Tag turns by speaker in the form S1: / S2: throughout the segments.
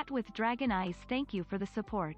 S1: Chat with Dragon Eyes, thank you for the support.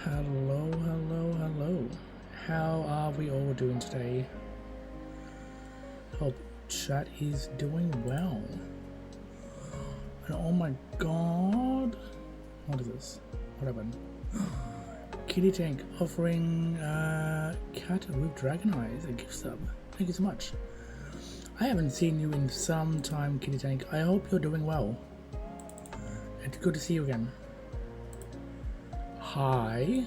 S2: Hello. How are we all doing today? Hope chat is doing well. And oh my god, what is this? What happened? Kitty Tank offering Cat with Dragon Eyes a gift sub. Thank you so much. I haven't seen you in some time, Kitty Tank. I hope you're doing well. It's good to see you again. Hi.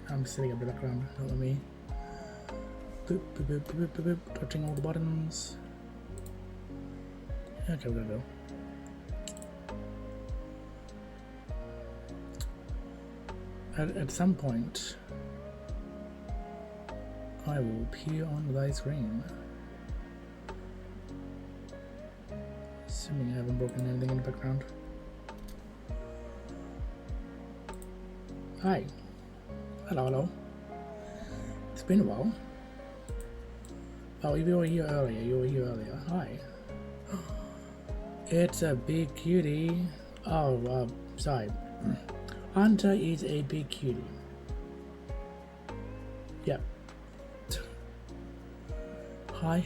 S2: I'm setting up the background, not with me. Touching all the buttons. Okay, we're gonna go. At some point, I will appear on thy screen. Assuming I haven't broken anything in the background. Hi. Hello. It's been a while. Oh, you were here earlier. Hi. It's a big cutie. Oh, sorry. Hunter is a big cutie. Yep. Hi.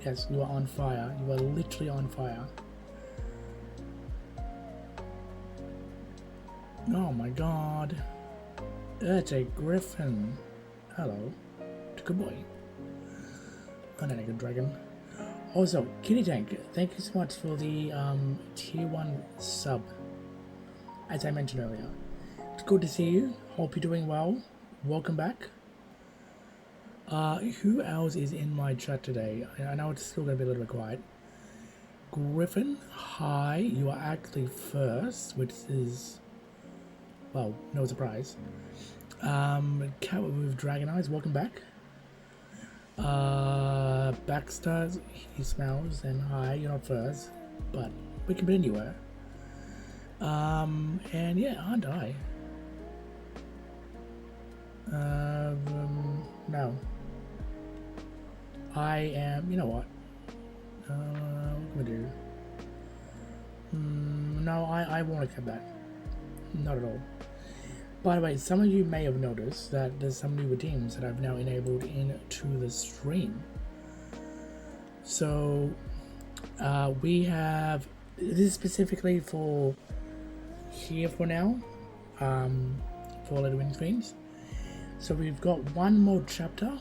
S2: Yes, you are on fire. You are literally on fire. Oh my god. It's a griffin. Hello. It's a good boy. And then a good dragon. Also, Kitty Tank, thank you so much for the tier 1 sub. As I mentioned earlier. It's good to see you. Hope you're doing well. Welcome back. Who else is in my chat today? I know it's still going to be a little bit quiet. Griffin, hi. You are actually first, which is... well, no surprise. Cat with Dragon Eyes, welcome back. Baxter, he smells, and hi, you're not first, but we can be anywhere. And yeah, aren't I? No. I am, you know what? What can we do? No, I won't accept that. Not at all. By the way, some of you may have noticed that there's some new redeems that I've now enabled into the stream. So, we have, this is specifically for here for now, for Little Wing Streams. So we've got one more chapter,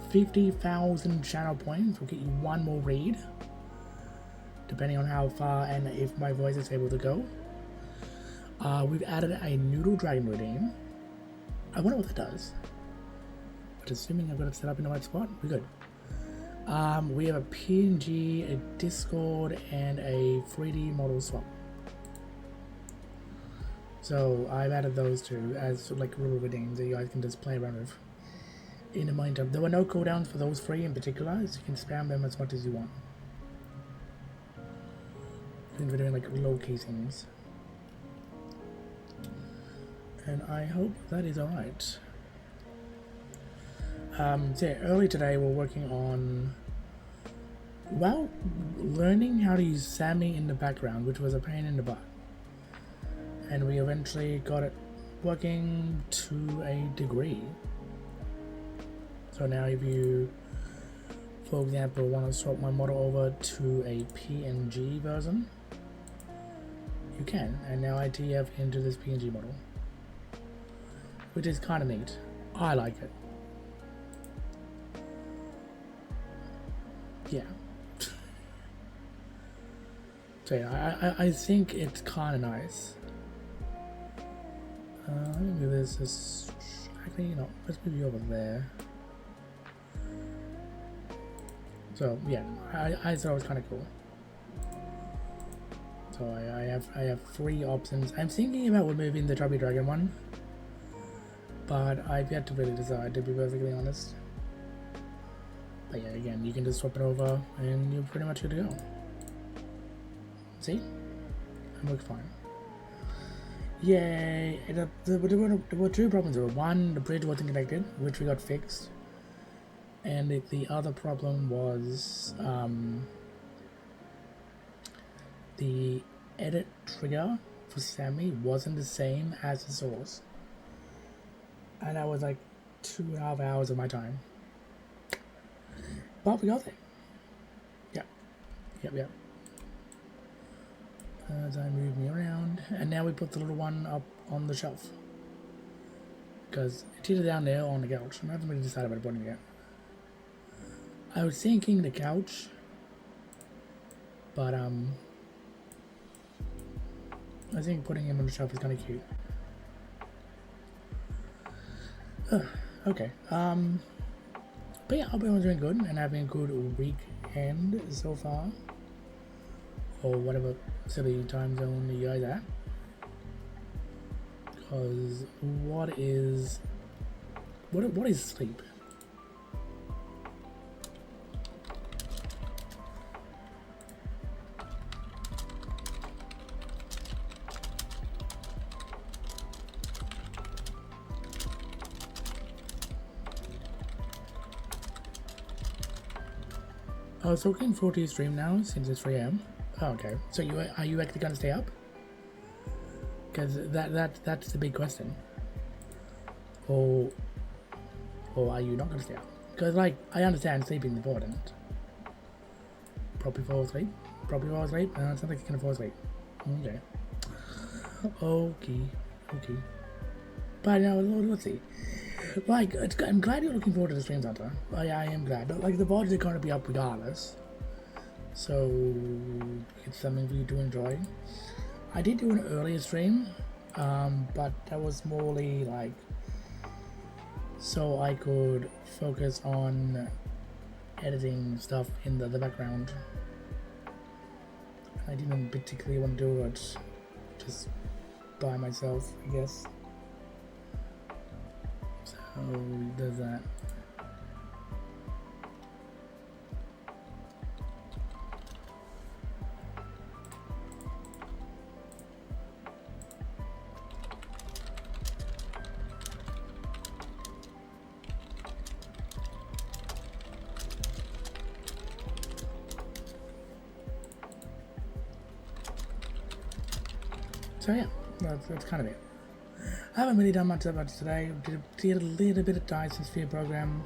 S2: 50,000 channel points will get you one more read, depending on how far and if my voice is able to go. We've added a Noodle Dragon redeem. I wonder what that does. But assuming I've got it set up in the right spot, we're good. We have a PNG, a Discord, and a 3D model swap. So I've added those two as like little redeems that you guys can just play around with in the meantime. There were no cooldowns for those three in particular, so you can spam them as much as you want. I think we're doing like low key things. and I hope that is alright. So yeah, early today we're working on, well, learning how to use Sammy in the background, which was a pain in the butt. And we eventually got it working to a degree. So now if you, for example, want to swap my model over to a PNG version, you can, and now I TF into this PNG model, which is kind of neat. I like it. Yeah. So yeah, I think it's kind of nice. Let me do this. Actually, you know, let's move you over there. So yeah, I thought it was kind of cool. So I have 3 options. I'm thinking about removing the Chubby Dragon one, but I've yet to really decide, to be perfectly honest. But yeah, again, you can just swap it over and you're pretty much good to go. See? It looks fine. Yay! There were 2 problems. There were, one, the bridge wasn't connected, which we got fixed. And the other problem was the edit trigger for Sammy wasn't the same as the source. And that was like 2.5 hours of my time. But we got there. Yep. As I move me around, and now we put the little one up on the shelf, because it's either down there or on the couch. I haven't really decided about putting it yet. I was thinking the couch, but I think putting him on the shelf is kind of cute. Okay. But yeah, I hope everyone's doing good and having a good weekend so far, or whatever silly time zone you guys at. Because what is sleep? I was looking forward to your stream now since it's 3 AM. Oh, okay. So are you actually gonna stay up? Because that's the big question. Or are you not gonna stay up? Because like I understand sleeping is important. Probably fall asleep. It sounds like you're gonna fall asleep. Okay. Okay. But now let's see. Like, I'm glad you're looking forward to the streams, Hunter. I am glad. But, like, the VODs are going to be up regardless. So, it's something for you to enjoy. I did do an earlier stream, but that was morely, like, so I could focus on editing stuff in the background. I didn't particularly want to do it just by myself, I guess. So there's that. So yeah, that's kind of it. I haven't really done much about today. Did a little bit of Dyson Sphere program.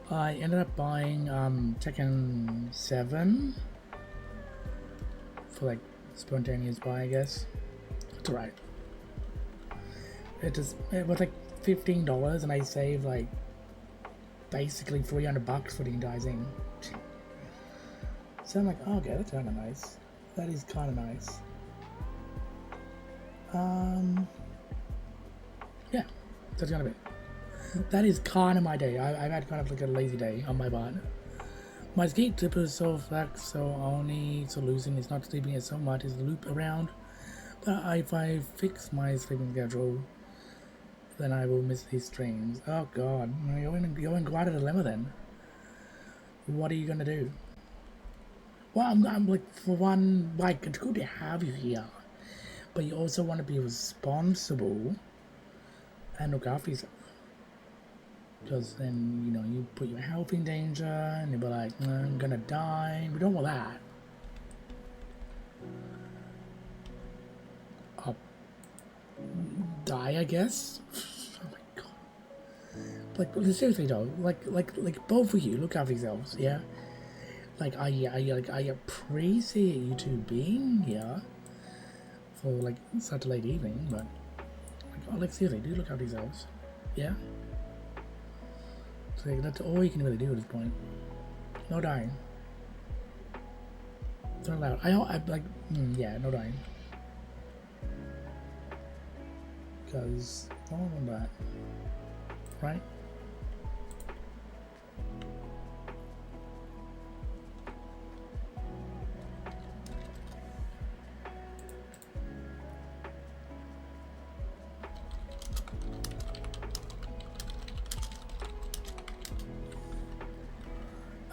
S2: I ended up buying Tekken 7 for like spontaneous buy, I guess. It's alright. It was like $15 and I saved like basically $300 for the entire thing. So I'm like, oh, okay, that's kind of nice. That is kind of nice. Yeah, that's kind of it. That is kind of my day. I've had kind of like a lazy day on my part. My sleep tip is so flex, so only solution is not sleeping as so much is loop around. But if I fix my sleeping schedule, then I will miss these streams. Oh god, you're in quite a dilemma then. What are you gonna do? Well, I'm like, for one, like, it's good to have you here, but you also want to be responsible and look after yourself. Because then, you know, you put your health in danger and you'll be like, I'm gonna die. We don't want that. Die, I guess? Oh my god. Like, seriously though, like both of you, look after yourselves, yeah? Like, I appreciate you two being here for, like, such a late evening, but, like seriously, do look after yourselves, yeah? So, like, that's all you can really do at this point. No dying. It's not allowed. I like, yeah, no dying. Because no one want that, right?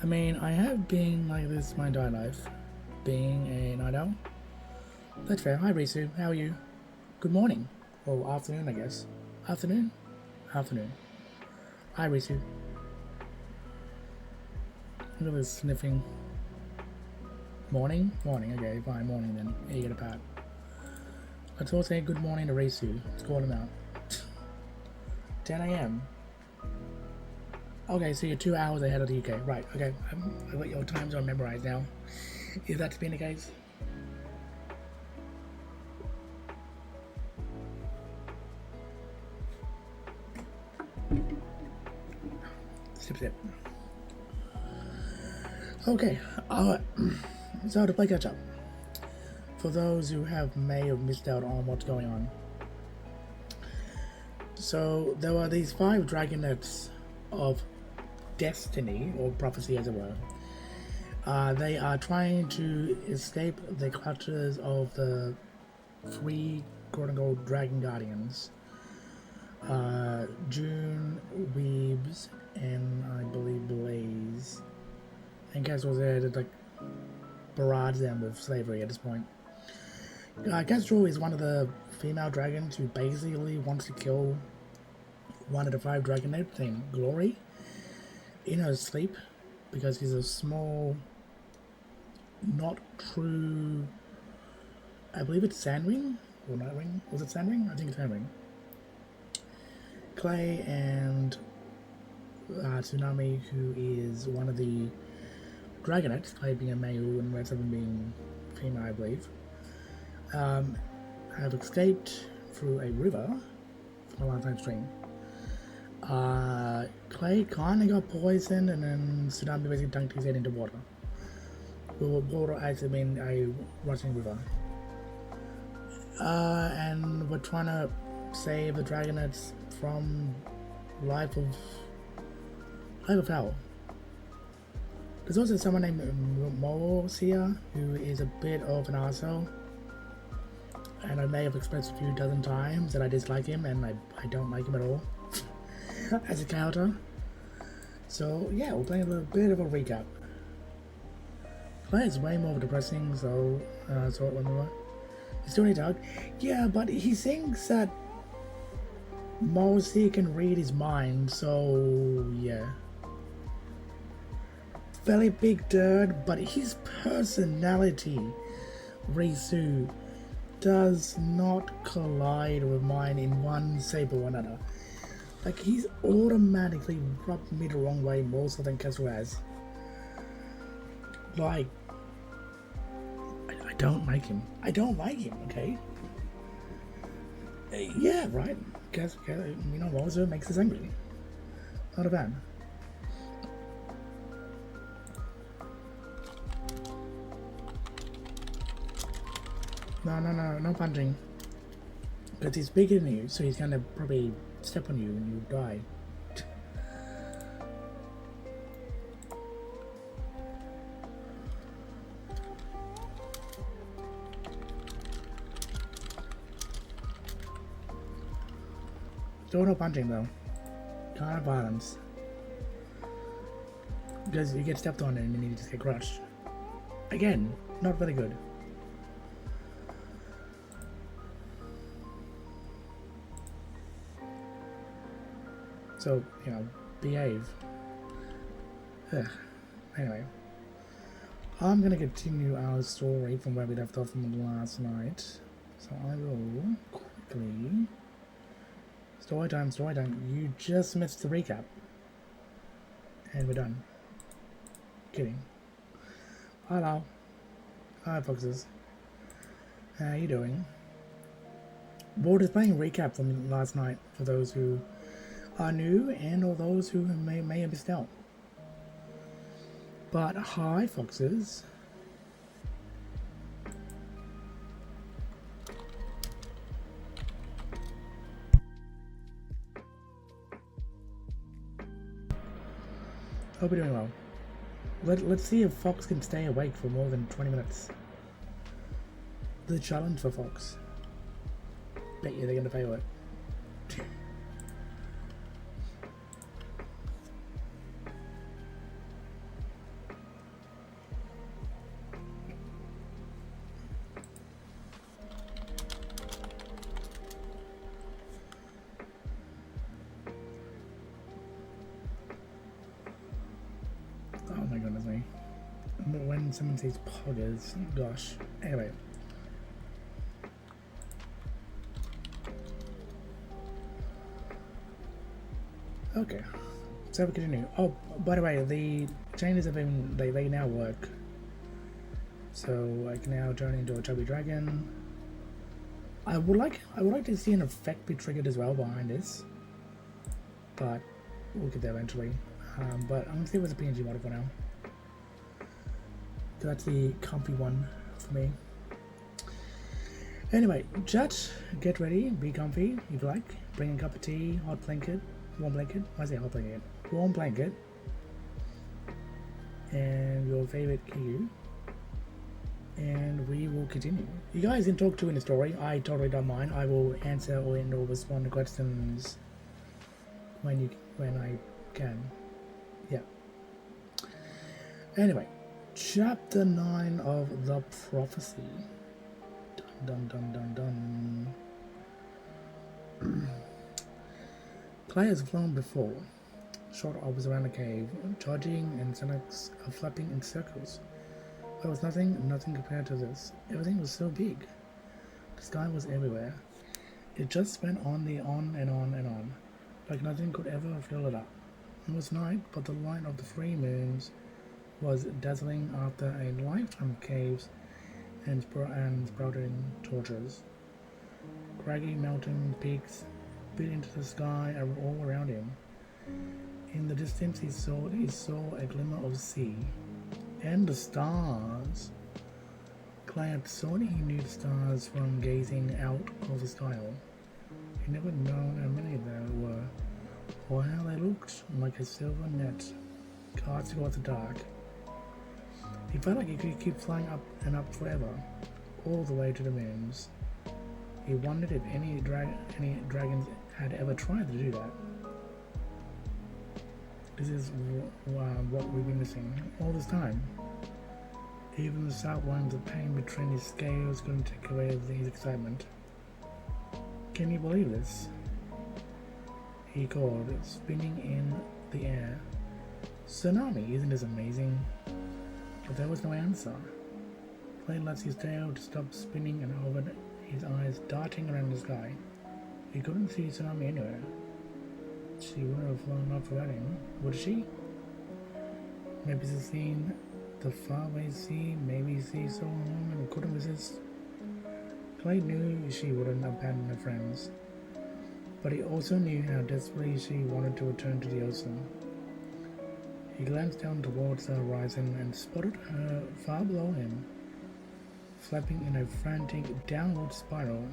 S2: I mean, I have been like this my entire life, being a night owl. That's fair. Hi Risu, how are you? Good morning. Or afternoon, I guess. Afternoon? Afternoon. Hi Risu. Look at this sniffing. Morning? Morning, okay, fine, morning then. Here you get a pat. Let's all say good morning to Risu. Let's call him out. 10 AM. Okay, so you're 2 hours ahead of the UK. Right, okay. I've got your time zone memorized now. Is that to be the case? Sip. Okay, so to play catch up, for those who may have missed out on what's going on. So there were these 5 dragonets of destiny, or prophecy as it were. They are trying to escape the clutches of the 3 quote-unquote dragon guardians. June, Weebs, and I believe Blaze. And Cass was there to like barrage them with slavery at this point. Castro is one of the female dragons who basically wants to kill one of the 5 dragonets named Glory in her sleep, because he's a small, not true, I believe it's Sandring or Nightwing. Was it Sandring? I think it's Sandring. Clay and Tsunami, who is one of the dragonets, Clay being a male and the rest of them being female, I believe, have escaped through a river from a long-time stream. Clay kind of got poisoned, and then Tsunami basically dunked his head into water. The water actually being a rushing river. And we're trying to save the dragonets from life of hell. There's also someone named Morosia, who is a bit of an arsehole, and I may have expressed a few dozen times that I dislike him, and I don't like him at all as a character. So yeah, we're playing a little bit of a recap. Play is way more depressing, so you still need to hug. Yeah, but he thinks that Morosia can read his mind, so yeah. Very big dirt, but his personality, Risu, does not collide with mine in one shape or another. Like, he's automatically rubbed me the wrong way more so than Kazu has. Like, I don't like him. I don't like him, okay? Yeah, right. Guess, you know, Rosa makes us angry. Not a fan. No punching. Because he's bigger than you, so he's gonna probably step on you and you die. Still no punching though. Can't have violence. Because you get stepped on and then you just get crushed. Again, not very good. so, you know, behave. Ugh. Anyway, I'm gonna continue our story from where we left off from last night. So I will quickly... Story time, story time. You just missed the recap. And we're done. Kidding. Hello. Hi, foxes. How you doing? We're just playing recap from last night for those who are new and or those who may have missed out. But hi, foxes. Hope you're doing well. Let's see if Fox can stay awake for more than 20 minutes. The challenge for Fox. Bet you they're gonna fail it. Oh my goodness me. When someone says poggers, gosh. Anyway. Okay. So we continue. Oh, by the way, the changes have been, they now work. So I can now turn into a chubby dragon. I would like to see an effect be triggered as well behind this. But we'll get there eventually. But I'm gonna stay with the PNG model for now. That's the comfy one for me. Anyway, chat, get ready, be comfy if you like. Bring a cup of tea, hot blanket, warm blanket. Why is it hot blanket? Warm blanket. And your favorite cue. And we will continue. You guys can talk to in the story. I totally don't mind. I will answer or respond to questions when I can. Yeah. Anyway, chapter 9 of the prophecy. Dun dun dun dun dun. Clay has flown before. Short orbs around the cave, charging and Senex are flapping in circles. There was nothing compared to this. Everything was so big. The sky was everywhere. It just went on and on, like nothing could ever fill it up. It was night, but the light of the 3 moons was dazzling after a lifetime of caves and sprouting torches. Craggy mountain peaks bit into the sky all around him. In the distance he saw a glimmer of sea and the stars. Clay had thought he knew the stars from gazing out of the sky. He never known how many there were, or how they looked like a silver net cast across the dark. He felt like he could keep flying up and up forever, all the way to the moons. He wondered if any dragons had ever tried to do that. This is what we've been missing all this time. Even the sharp lines of pain between his scales couldn't take away his excitement. Can you believe this? He called, spinning in the air. Tsunami, isn't this amazing? But there was no answer. Clay let his tail to stop spinning and hovered, his eyes darting around the sky. He couldn't see Tsunami anywhere. She wouldn't have flown off without him, would she? Maybe she's seen the faraway sea, maybe she saw him and couldn't resist. Clay knew she wouldn't abandon her friends, but he also knew how desperately she wanted to return to the ocean. He glanced down towards the horizon and spotted her far below him, flapping in a frantic downward spiral.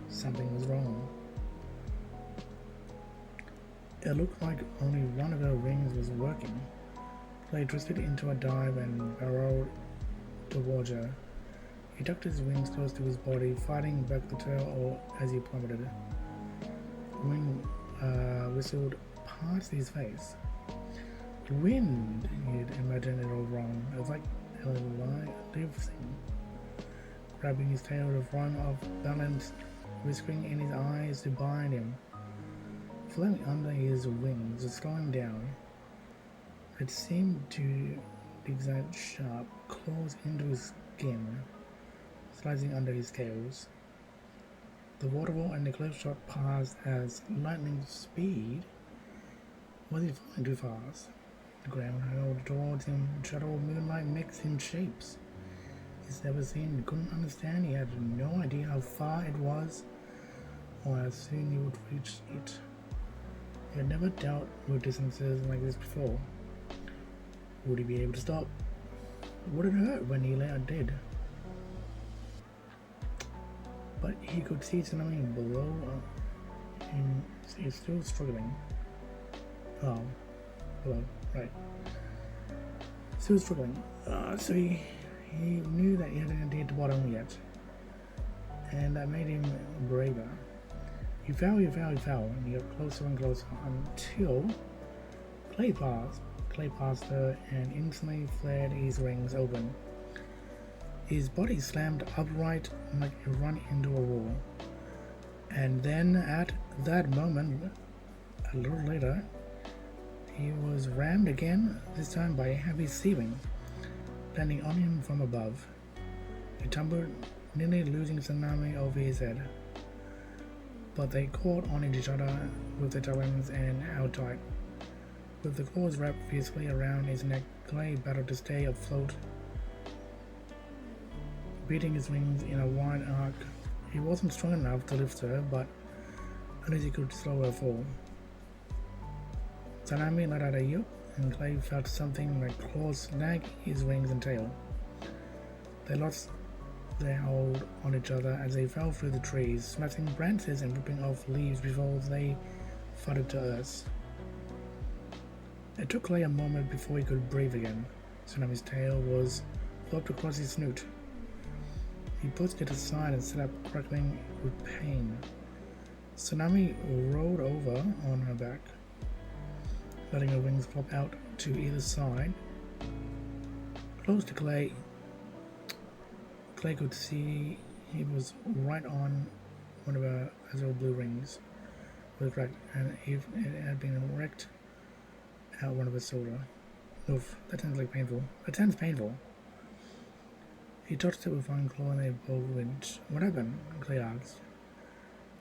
S2: Something was wrong. It looked like only one of her wings was working. Clay twisted into a dive and burrowed towards her. He tucked his wings close to his body, fighting back the tail as he plummeted. The wing whistled past his face. Wind, he'd imagined it all wrong. It was like a live thing. Grabbing his tail to run off balance, whispering in his eyes to bind him. flowing under his wings, slowing down. It seemed to dig sharp claws into his skin, slicing under his scales. The waterfall and the cliff shot past at lightning speed. Was he flying too fast? The ground hurled towards him, shadow of moonlight mixed in shapes he's never seen. He couldn't understand. He had no idea how far it was or how soon he would reach it. He had never dealt with distances like this before. Would he be able to stop? Would it hurt when he lay out dead? But he could see Tsunami below him. He's still struggling. Oh, hello, right. Still struggling. So he knew that he hadn't hit the bottom yet. And that made him braver. He fell, and he got closer and closer until Clay passed her and instantly flared his wings open. His body slammed upright like he run into a wall. And then at that moment, a little later, he was rammed again, this time by a heavy ceiling, landing on him from above. He tumbled, nearly losing Tsunami over his head. But they caught on each other with their talons and held tight. With the claws wrapped fiercely around his neck, Clay battled to stay afloat, beating his wings in a wide arc. He wasn't strong enough to lift her, but at least he could slow her fall. Tsunami let out a yelp, and Clay felt something like claws snag his wings and tail. They lost their hold on each other as they fell through the trees, smashing branches and ripping off leaves before they thudded to earth. It took Clay a moment before he could breathe again. Tsunami's tail was flopped across his snoot. He pushed it aside and sat up, crackling with pain. Tsunami rolled over on her back, letting her wings flop out to either side. Close to Clay, Clay could see he was right on one of her azure blue rings with a crack, and it had been wrecked out one of her shoulder. Oof, that sounds like painful. That sounds painful. He touched it with one claw and they both went. What happened? Clay asked,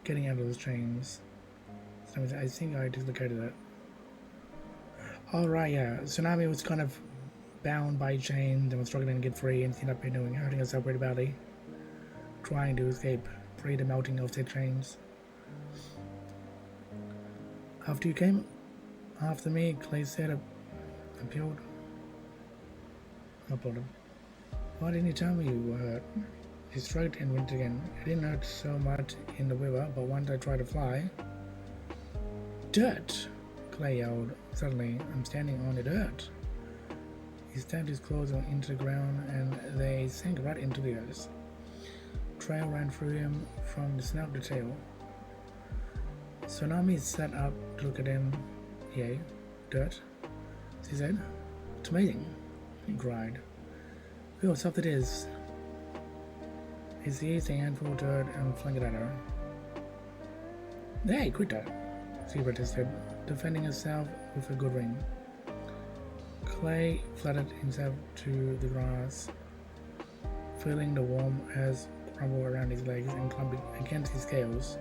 S2: getting out of those chains. So I think I dislocated it. Alright, yeah. Tsunami was kind of bound by chains and was struggling to get free and ended up hurting herself pretty badly, trying to escape, free the melting of their chains. After you came after me, Clay said, appealed. Why didn't you tell me you were hurt? He shrugged and went again. It didn't hurt so much in the river, but once I tried to fly... Dirt! Clay yelled. Suddenly, I'm standing on the dirt. He stabbed his claws into the ground and they sank right into the earth. Trail ran through him from the snout to tail. Tsunami sat up to look at him. Yay, dirt, she said. It's amazing, he cried. Feel how soft it is. He seized a handful of dirt and flung it at her. Hey, quit that, she protested, defending herself with a good ring. Clay flattened himself to the grass, feeling the warm earth crumble around his legs and clumping against his scales.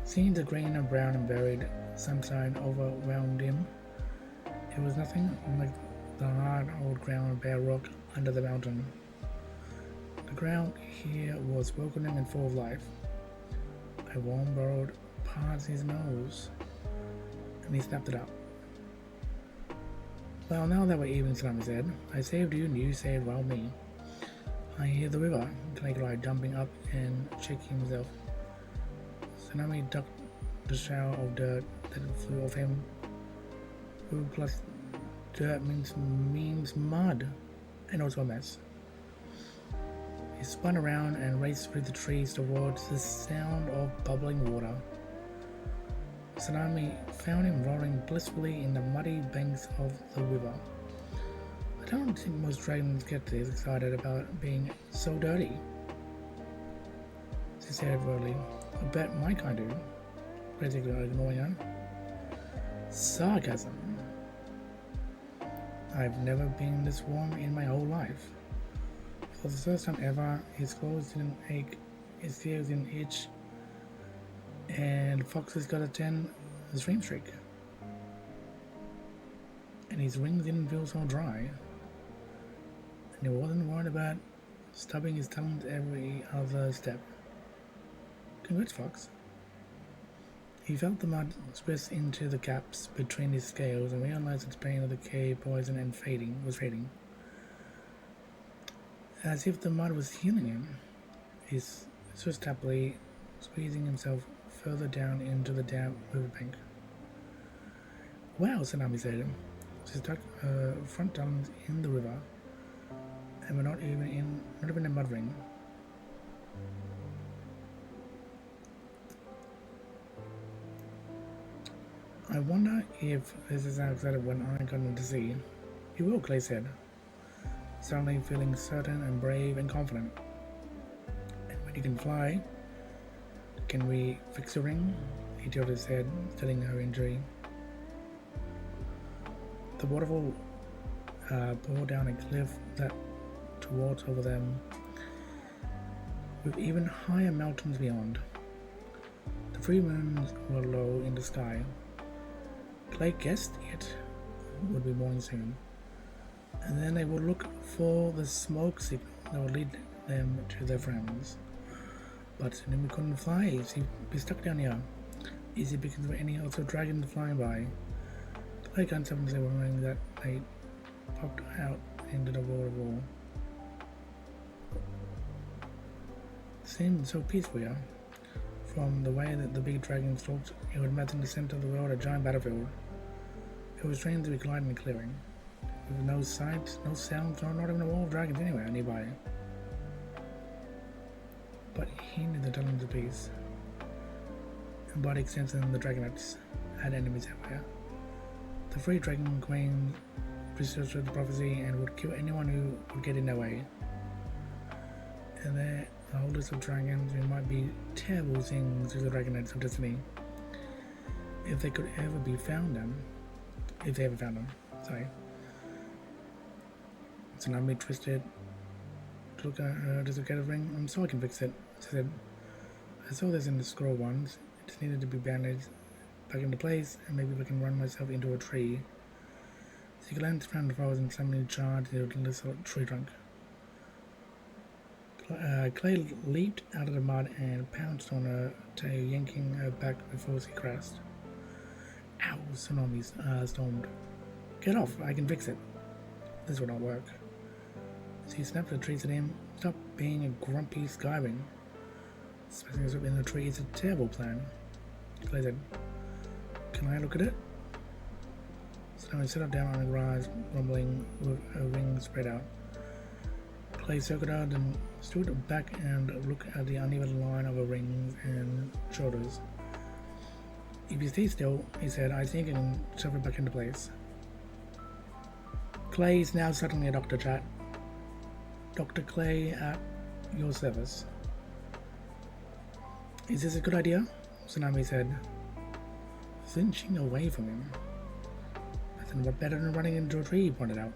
S2: Seeing the green and brown and buried sunshine overwhelmed him. It was nothing like the hard old ground of bare rock under the mountain. The ground here was welcoming and full of life. A worm burrowed past his nose, and he snapped it up. Well, now that we're even, Tsunami said. I saved you and you saved, well, me. I hear the river, Clay cried, jumping up and shaking himself. Tsunami ducked the shower of dirt that flew off him. Who plus dirt means mud, and also a mess. He spun around and raced through the trees towards the sound of bubbling water. Tsunami found him roaring blissfully in the muddy banks of the river. I don't think most dragons get this excited about being so dirty, she said worriedly. I bet my kind do. basically ignoring her. Sarcasm. I've never been this warm in my whole life. For the first time ever, his clothes didn't ache, his ears didn't itch, and Fox's got a 10 stream streak. And his rings didn't feel so dry. And he wasn't worried about stubbing his tongue every other step. Congrats, Fox. He felt the mud press into the gaps between his scales and realized its pain of the cave poison and was fading. As if the mud was healing him, he switched happily, squeezing himself further down into the damp riverbank. Wow, Tsunami said. She stuck her front tongues in the river, and we're not even a mud ring. I wonder if this is how excited when I got into sea. You will, Clay said, suddenly feeling certain and brave and confident. And when you can fly, can we fix a ring? He tilted his head, studying her injury. The waterfall poured down a cliff that towards over them, with even higher mountains beyond. The 3 moons were low in the sky. Clay guessed it would be morning soon, and then they would look for the smoke signal that would lead them to their friends. But Tsunami couldn't fly. He'd be stuck down here. Easy because of any other dragons flying by. Clay can't stop himself remembering that they popped out into the waterfall. Seemed so peaceful here. From the way that the big dragons looked, you would imagine the center of the world a giant battlefield. It was strange to be gliding and clearing, with no sights, no sounds, not even a wall of dragons anywhere nearby. But he knew the tunnels of peace. And by extension, the Dragonets had enemies everywhere. The 3 dragon queens researched the prophecy and would kill anyone who would get in their way. And they're the holders of dragons who might be terrible things to the Dragonets of Destiny. If they could ever be found them. If they ever found them. Sorry. Tsunami twisted to look at her to get a ring. I'm sure I can fix it, she said. I saw this in the scroll once. It just needed to be bandaged back into place, and maybe I can run myself into a tree. She glanced around the forest and suddenly charged into a little tree trunk. Clay leaped out of the mud and pounced on her tail, yanking her back before she crashed. Ow, Tsunami stormed. Get off, I can fix it. This will not work. She snapped the trees at him. Stop being a grumpy skywing. Smashing us up in the tree is a terrible plan. Clay said, Can I look at it? Tsunami settled down on the grass, rumbling with her wings spread out. Clay circled out and stood back and looked at the uneven line of her rings and shoulders. If you stay still, he said, I think I can shove it back into place. Clay is now suddenly a Dr. Chat. Dr. Clay at your service. Is this a good idea? Tsunami said, flinching away from him. Nothing but better than running into a tree, he pointed out.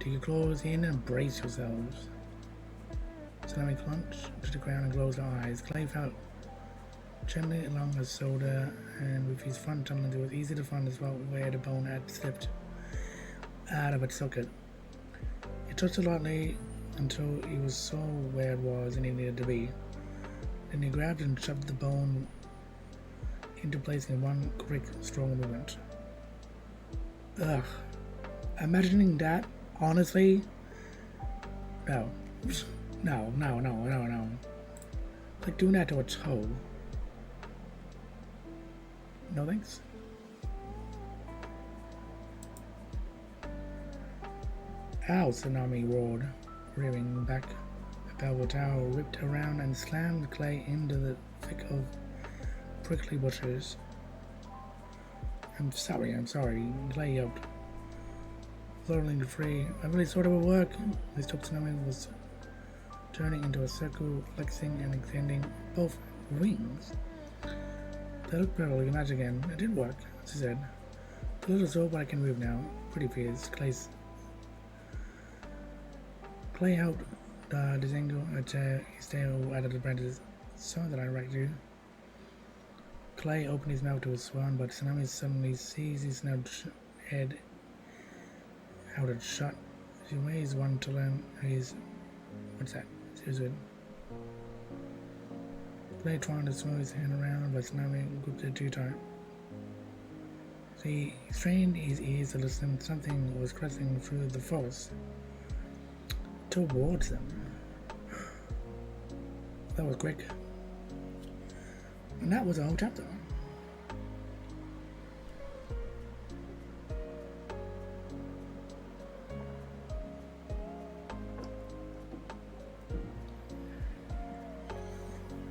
S2: Take your claws in and brace yourselves. Tsunami clenched to the ground and closed her eyes. Clay felt gently along her shoulder, and with his front tongue, it was easy to find the spot where the bone had slipped out of its socket. He touched it lightly until he was so where it was and he needed to be. Then he grabbed and shoved the bone into place in one quick, strong movement. Ugh. Imagining that, honestly, no. No. Like doing that to a toe. No thanks. Ow, Tsunami roared, rearing back. A powerful tower ripped around and slammed Clay into the thick of prickly bushes. I'm sorry, Clay yelped. Floating free, I really thought it would work. This Tsunami was turning into a circle, flexing and extending both wings. They look purple, like magic again. It did work, as I said. The little sword, but I can move now. Pretty fierce. Clay helped disentangle a chair. His tail added the branches so that I wrecked you. Clay opened his mouth to a swan, but Tsunami suddenly seized his snout head, held it shut. She raised one to learn his. What's that? Seriously. Clay trying to smooth his hand around, but Tsunami gripped it too tight. So he strained his ears to listen. Something was crashing through the forest towards them. That was quick. And that was the whole chapter.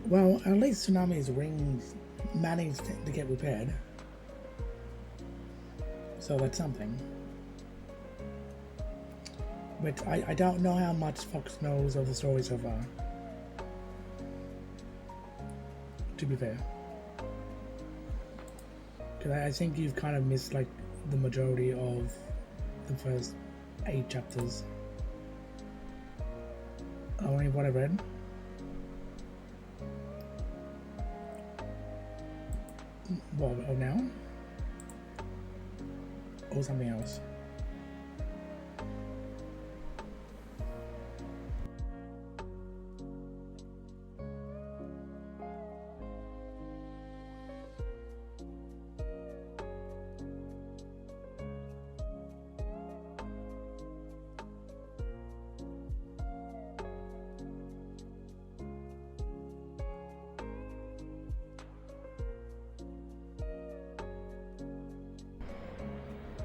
S2: Well, at least Tsunami's rings managed to get repaired. So that's something. But I don't know how much Fox knows of the story so far. To be fair. Because I think you've kind of missed like the majority of the first 8 chapters. Only what I read. What, oh now? Or something else?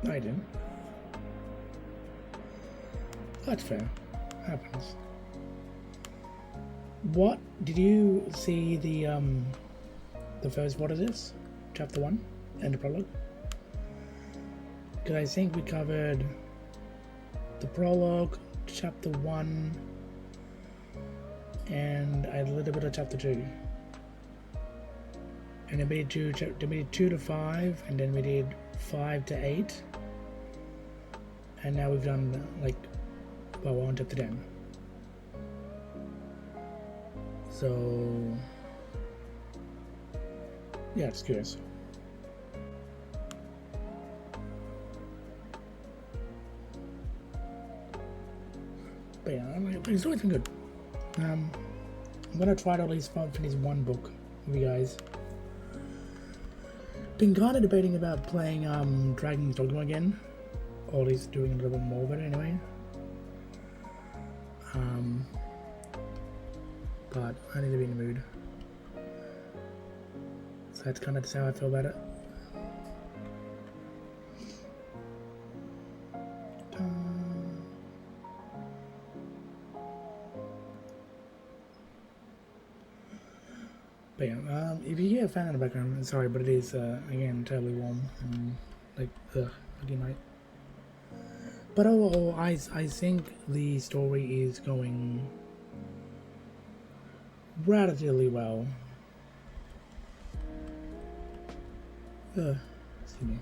S2: No, I didn't. That's fair. Happens. What did you see the first, what is this? Chapter 1 and the prologue? Because I think we covered the prologue, chapter 1, and a little bit of chapter 2. And then we did 2 to 5, and then we did 5 to 8. And now we've done like, well, we're on chapter 10. So, yeah, it's curious. But yeah, it's always been good. I'm gonna try to at least finish one book with you guys. Been kind of debating about playing Dragon's Dogma again, or at least doing a little bit more of it anyway. But I need to be in the mood. So that's kind of just how I feel about it. But yeah, if you hear a fan in the background, I'm sorry, but it is again terribly warm and like fucking night. But overall, I think the story is going relatively well. Excuse me.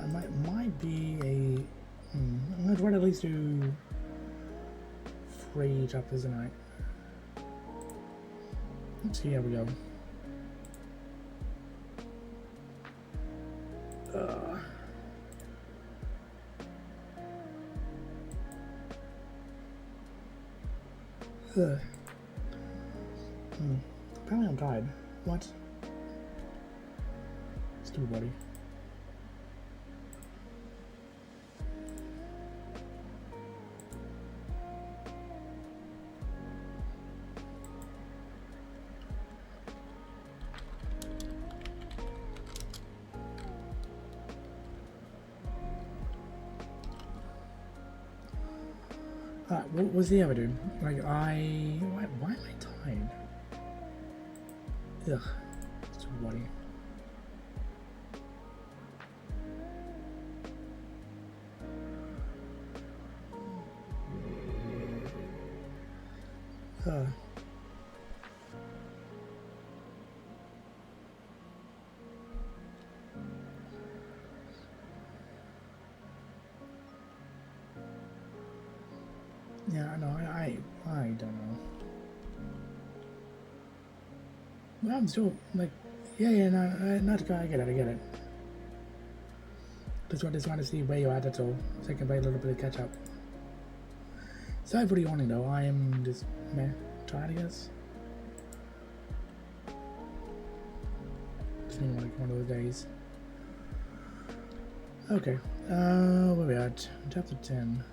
S2: I might be a. I'm gonna try to at least do 3 chapters a night. Let's see how we go. Apparently I'm tired. What? Stupid body. What was the other dude? Like, why am I tired? Ugh. Stupid body. Yeah, no, I don't know. Well, I'm still like, yeah, no, not I get it. Just want to see where you're at. That's all. So I can play a little bit of catch up. Sorry for yawning though. I am just tired, I guess. Just being like one of those days. Okay. Where we at? Chapter 10.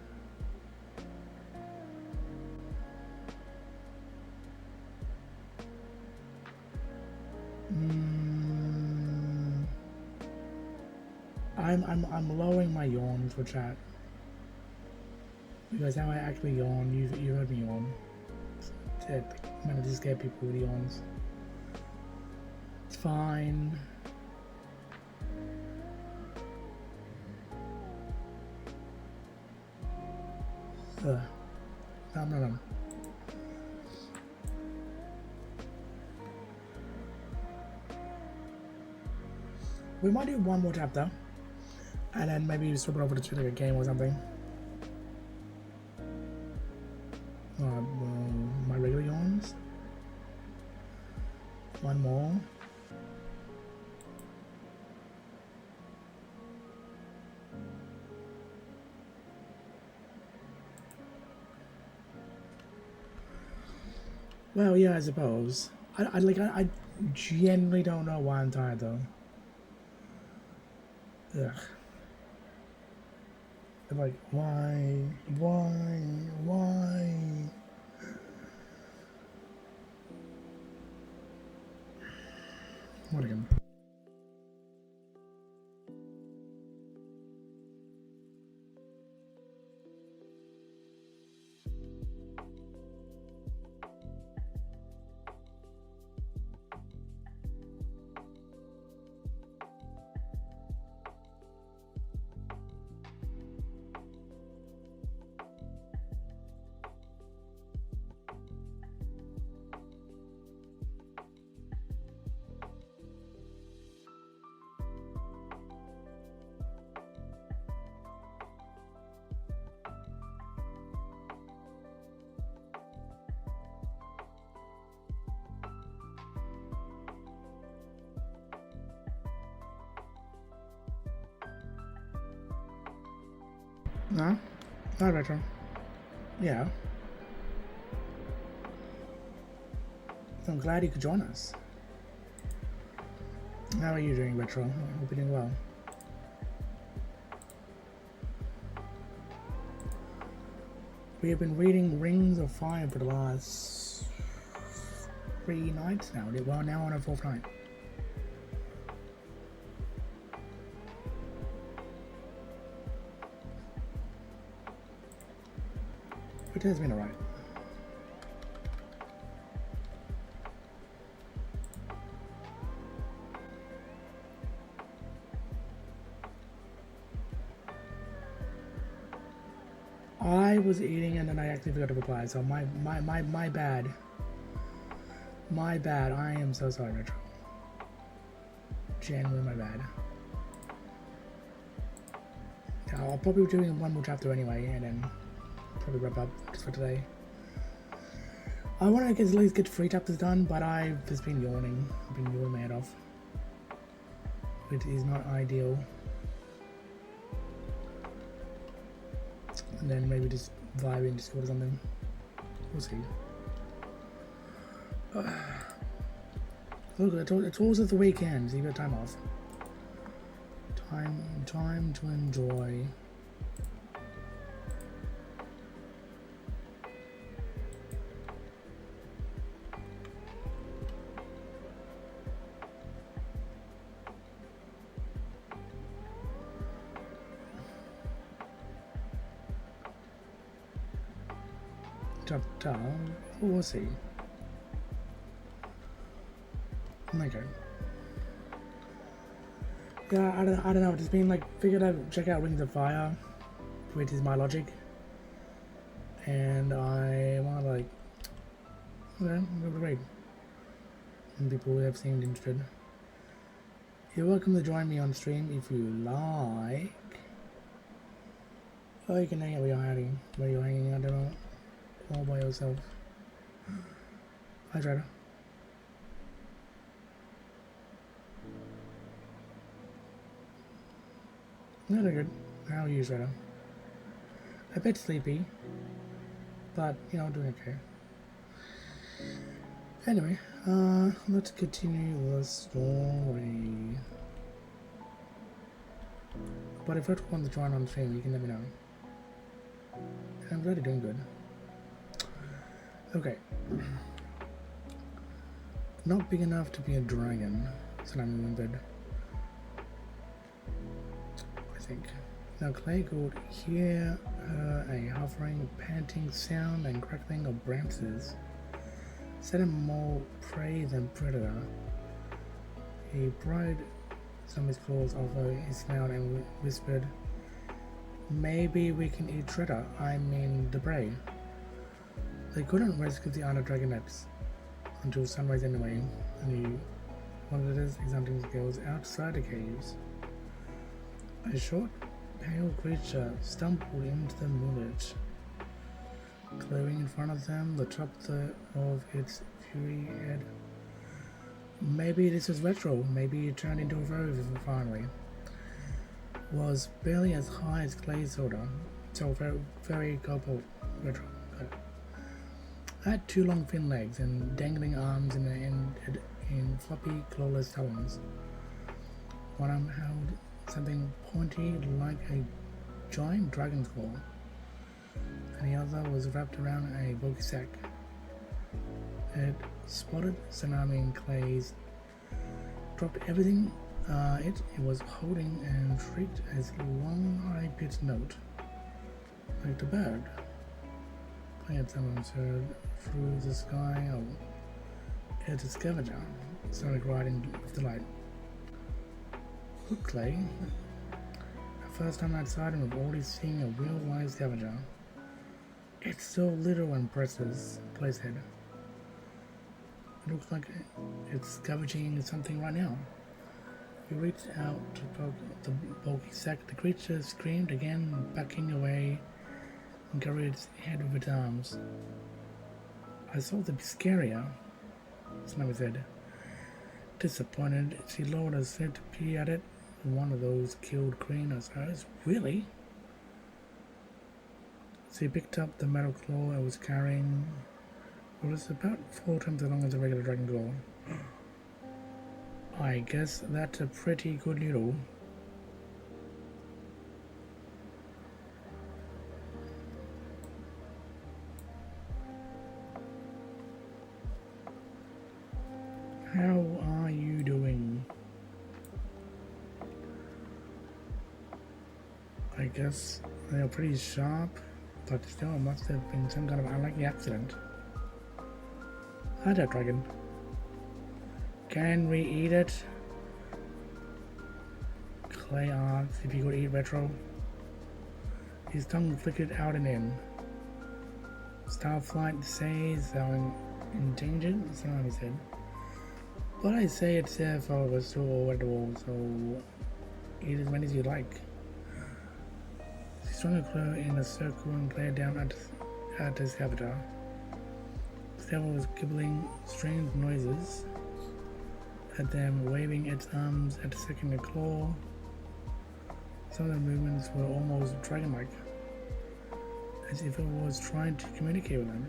S2: I'm lowering my yawns for chat. Because now I actually yawn, you heard me yawn. I'm gonna just scare people with yawns. It's fine. No. We might do one more chapter, and then maybe swap it over to like a game or something. My regular yawns. One more. Well, yeah, I suppose. I genuinely don't know why I'm tired though. Ugh. I'm like, why? What again? No? Not retro. Yeah. I'm glad you could join us. How are you doing, Retro? I hope you're doing well. We have been reading Rings of Fire for the last 3 nights now. We're now on our 4th night. It has been alright. I was eating and then I actually forgot to reply, so my bad. My bad. I am so sorry, Retro. Genuinely my bad. I'll probably be doing one more chapter anyway, and then probably wrap up just for today. I want to at least get 3 chapters done, but I've just been yawning. I've been yawning my head off. It is not ideal. And then maybe just vibe in Discord or something. We'll see. Look, it's also the weekend, so you got time off. Time to enjoy. We'll see. Okay. Yeah, I don't know. Just been like figured out check out Rings of Fire, which is my logic, and I want to like, okay, great. And people have seemed interested. You're welcome to join me on stream if you like. Oh, you can hang out where you're hanging out. I don't know. all by yourself. Hi, Trader. No, they're good. How are you, Trader? A bit sleepy, but you know, doing okay. Anyway, let's continue the story. But if you want to join on stream, you can let me know. I'm really doing good. Okay. Not big enough to be a dragon, so I remembered. I think. Now Clay could hear a hovering, panting sound and crackling of branches. Set him more prey than predator. He pried some of his claws over his snout and whispered, "Maybe we can eat Shredder, I mean the prey." They couldn't rescue the other dragonets until sunrise anyway, and he wanted his examining skills outside the caves. A short, pale creature stumbled into the moonlight. Clearing in front of them, the top of its fury head. Maybe this is Retro, maybe it turned into a rose finally. Was barely as high as Clay's shoulder, so very gullible Retro. Had two long thin legs and dangling arms in floppy clawless talons. One arm held something pointy like a giant dragon's claw, and the other was wrapped around a bulky sack. It spotted Tsunami and Clay's, dropped everything it was holding and shrieked as long high-pitched note, like the bird. Clay had someone heard through the sky. Oh, it's a scavenger, sounded right in with delight. Look, Clay. The first time outside and we've already seen a real live scavenger. It's so little and precious, Clay said. It looks like it's scavenging something right now. He reached out to poke the bulky sack. The creature screamed again, backing away, and covered its head with its arms. I thought they'd be scarier, Snowy said. Disappointed, she lowered her head to peer at it. One of those killed Kreena's eyes. Really? She picked up the metal claw it was carrying. It was about 4 times as long as a regular dragon claw. I guess that's a pretty good noodle. How are you doing? I guess they're pretty sharp, but still it must have been some kind of unlucky accident. Hi there, dragon. Can we eat it? Clay asked if he could eat Retro. His tongue flickered out and in. Starflight says I'm endangered, Tsunami said. But I say it's there for us to over the wall, so eat as many as you like. She strung a claw in a circle and glared down at the scavenger. The devil was gibbling strange noises at them, waving its arms at the second claw. Some of the movements were almost dragon-like, as if it was trying to communicate with them.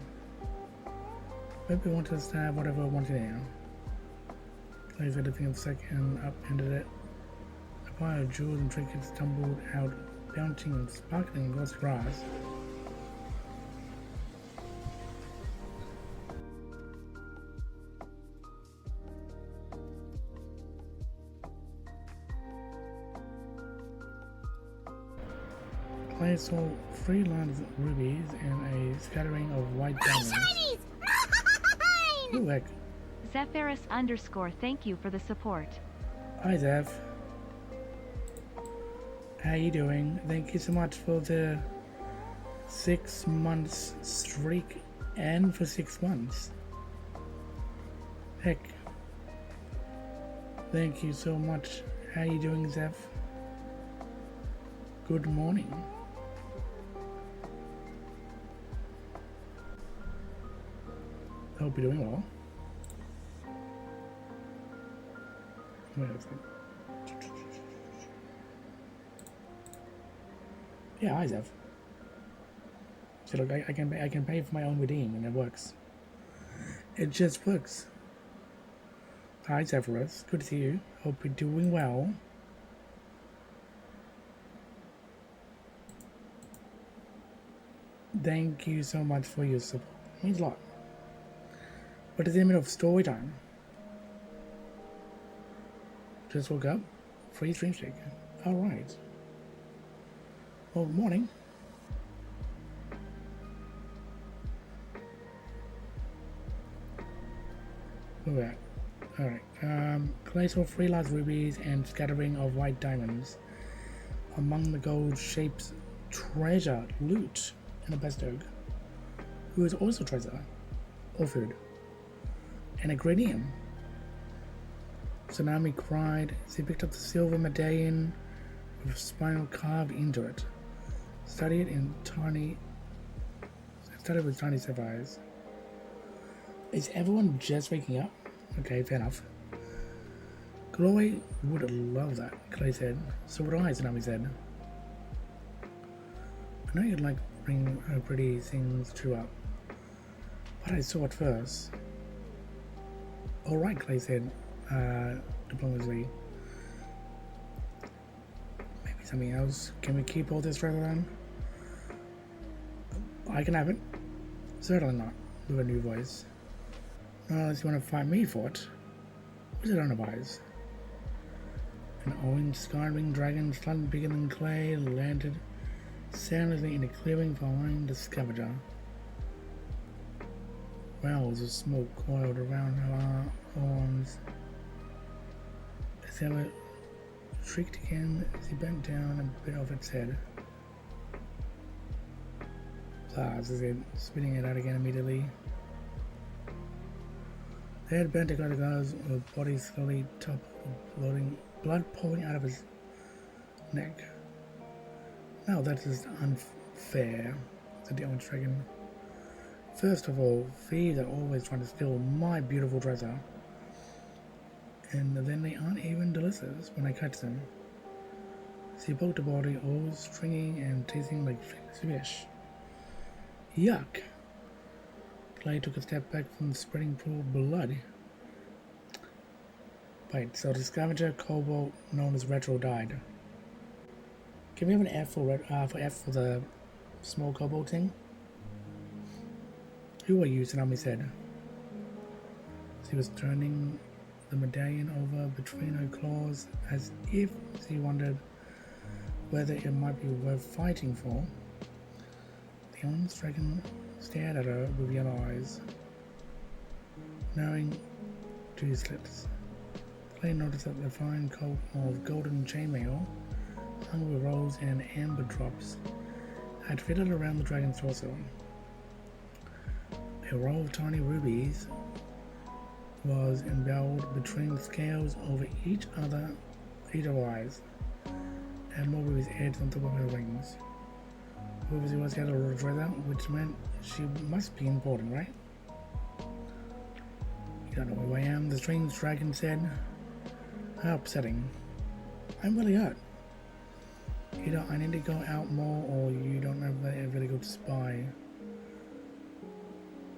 S2: Maybe it wanted to have whatever it wanted now. Clay said the thing of second upended it. A pile of jewels and trinkets tumbled out, bouncing and sparkling across the grass. Clay saw 3 lines of rubies and a scattering of white diamonds.
S3: Shinies!
S2: Ooh, heck.
S1: Zephyrus_ thank you for the support.
S2: Hi, Zev. How you doing? Thank you so much for the 6 months streak and for 6 months. Heck. Thank you so much. How you doing, Zev? Good morning. Hope you're doing well. Wait a second. Yeah, hi Zev. So look, I can pay for my own redeem and it works. It just works. Hi Zephyrus, good to see you. Hope you're doing well. Thank you so much for your support. It means a lot. What is the name of story time? Just woke up. Free stream shake. Alright. Well, morning. Where we at? Alright. Clay saw 3 large rubies and scattering of white diamonds. Among the gold shapes treasure, loot, and a bestog, who is also treasure, or food, and a gradium. Tsunami cried as he picked up the silver medallion with a spinal carved into it. Studied with tiny sapphires. Is everyone just waking up? Okay, fair enough. Chloe would love that, Clay said. So would I, Tsunami said. I know you'd like to bring her pretty things to up, but I saw it first. Alright, Clay said, diplomatically. Maybe something else. Can we keep all this rather than? I can have it. Certainly not, with a new voice. Not unless you want to fight me for it. Which I don't advise. An orange sky-winged dragon, slightly bigger than Clay, landed soundlessly in a clearing behind the scavenger. Wells of smoke coiled around her arms. Sarah shrieked again as he bent down and bit off its head. Blast, as it spitting it out again immediately. The head bent together, with body slowly toppled, blood pouring out of his neck. Now that is unfair, said the orange dragon. First of all, thieves are always trying to steal my beautiful treasure. And then they aren't even delicious when I catch them. She poked the body, all stringy and tasting like fish. Yuck! Clay took a step back from the spreading pool of blood. Wait, so the scavenger kobold known as Retro died. Can we have an F for the small kobold thing? Who are you? Tsunami said. She was turning the medallion over between her claws as if she wondered whether it might be worth fighting for. The orange dragon stared at her with yellow eyes, narrowing to his lips. Clay noticed that the fine coat of golden chainmail, hung with rose and amber drops, had fitted around the dragon's torso. A row of tiny rubies was embelled between the scales over each of her eyes, and more rubies edged on top of her wings. Whoever she was had a treasure, which meant she must be important, right? You don't know who I am, the strange dragon said. How upsetting. I'm really hurt. Either I need to go out more, or you don't have a really good spy.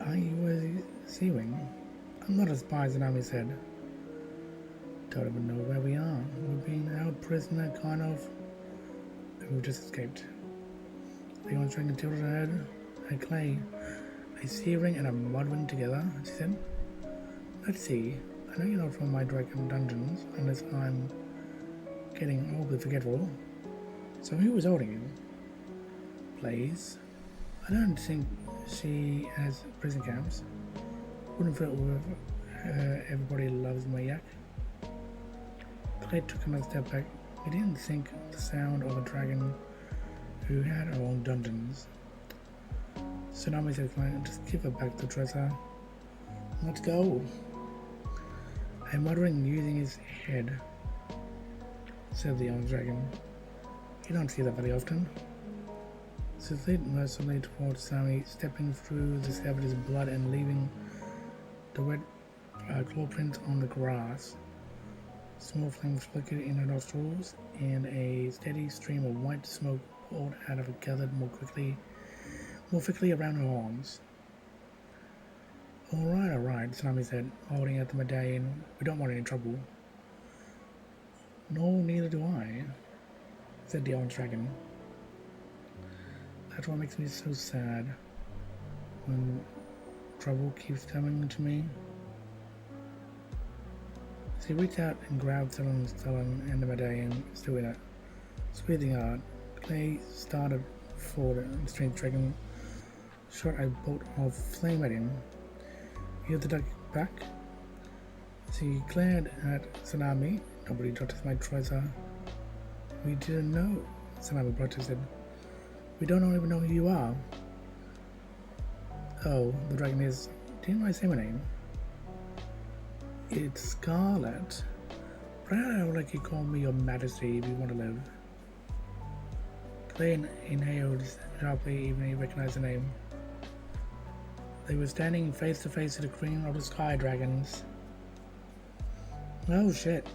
S2: Are you a sea wing? I'm not a spy, Tsunami said. Don't even know where we are. We've been held prisoner, kind of. We've just escaped. The orange dragon tilted her head at Clay. A sea ring and a mud ring together, she said. Let's see. I know you're not from my dragon dungeons, unless I'm getting horribly forgetful. So who was holding you? Blaze? I don't think she has prison camps. Wouldn't fit with everybody loves Mayak. Clay took another step back. He didn't think the sound of a dragon who had her own dungeons. Tsunami said, just give her back the treasure. Let's go. A muttering using his head, said the young dragon. You don't see that very often. She slid mercifully towards Tsunami, stepping through the savage's blood and leaving The wet claw print on the grass. Small flames flickered in her nostrils, and a steady stream of white smoke poured out of it, gathered more thickly around her arms. All right, Tsunami said, holding out the medallion. We don't want any trouble. No, neither do I, said the orange dragon. That's what makes me so sad, when trouble keeps coming to me. She reached out and grabbed Talon and the medallion, still in it. Squeezing hard, Clay started forward and the strange dragon shot a bolt of flame at him. He had to duck back. She glared at Tsunami. Nobody touches my treasure. We didn't know, Tsunami protested. We don't even know who you are. Oh, the dragon is... Didn't I say my name? It's Scarlet. Perhaps I would like you call me your majesty if you want to live. Clay inhaled sharply, even he recognized the name. They were standing face to face with the queen of the sky dragons. Oh shit.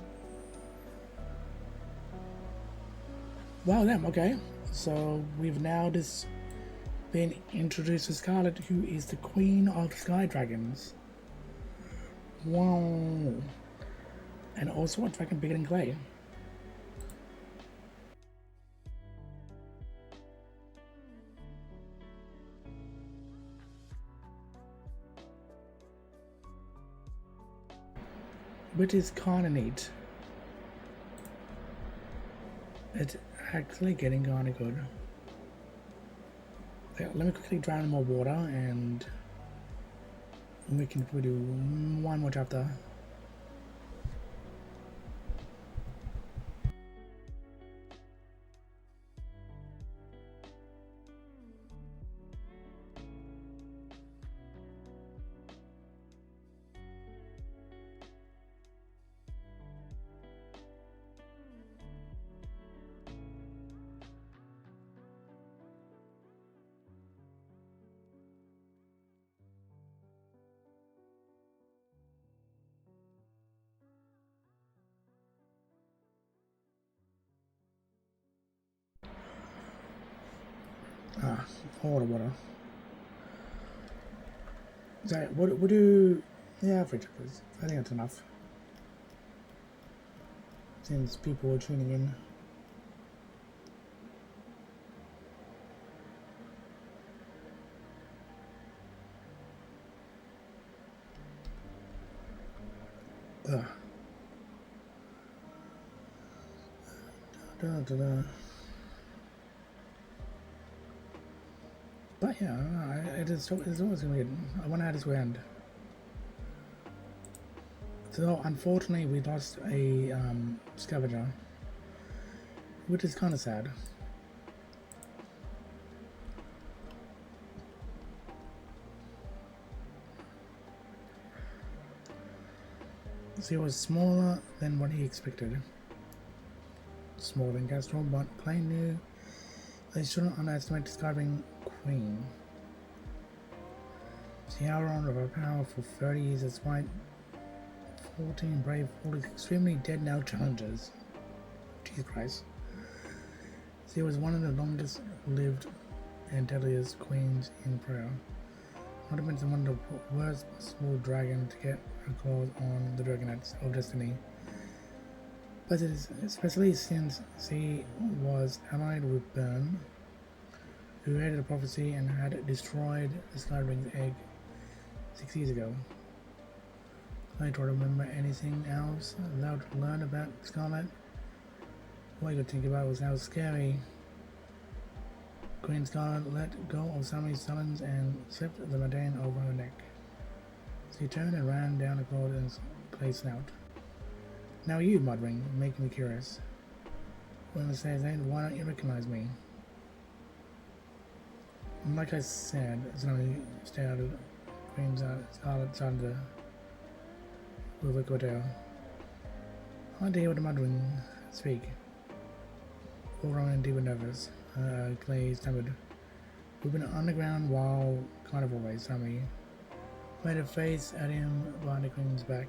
S2: Wow, them, okay. So we've now just been introduced to Scarlet, who is the queen of sky dragons. Wow. And also a dragon bigger than Clay. Which is kinda neat. It's actually getting kinda good. Okay, let me quickly drown in more water and we can do one more chapter. Ah, all the water. So, what do... Yeah, 3 chapters. I think that's enough. Since people are tuning in. Ugh. But yeah, I don't know, it's always gonna be. I wonder how this will end. So unfortunately, we lost a scavenger, which is kind of sad. So it was smaller than what he expected. Smaller than Castrol, but Clay knew they shouldn't underestimate discovering Queen. She held on to her power for 30 years despite 14 brave, 40 extremely dead now challengers. Jesus Christ. She was one of the longest lived and deadliest queens in Prayer. Not to mention one of the worst possible dragon to get her claws on the Dragonets of Destiny. But it is especially since she was allied with Byrne, who hated the prophecy and had destroyed the Sky Ring's egg 6 years ago. I tried to remember anything else allowed to learn about Scarlet. All I could think about was how scary. Queen Scarlet let go of Sammy's talons and slipped the medallion over her neck. She turned and ran down the corridor and Clay's snout. Now you, Mudring, making me curious. When I say that, why don't you recognize me? Like I said, Tsunami stared at Queen's Scarlet's under with a Cordell. I dare the Mudring speak. All around and deep and nervous. Clay stammered. We've been underground while kind of always, Tsunami. made a face at him behind the queen's back,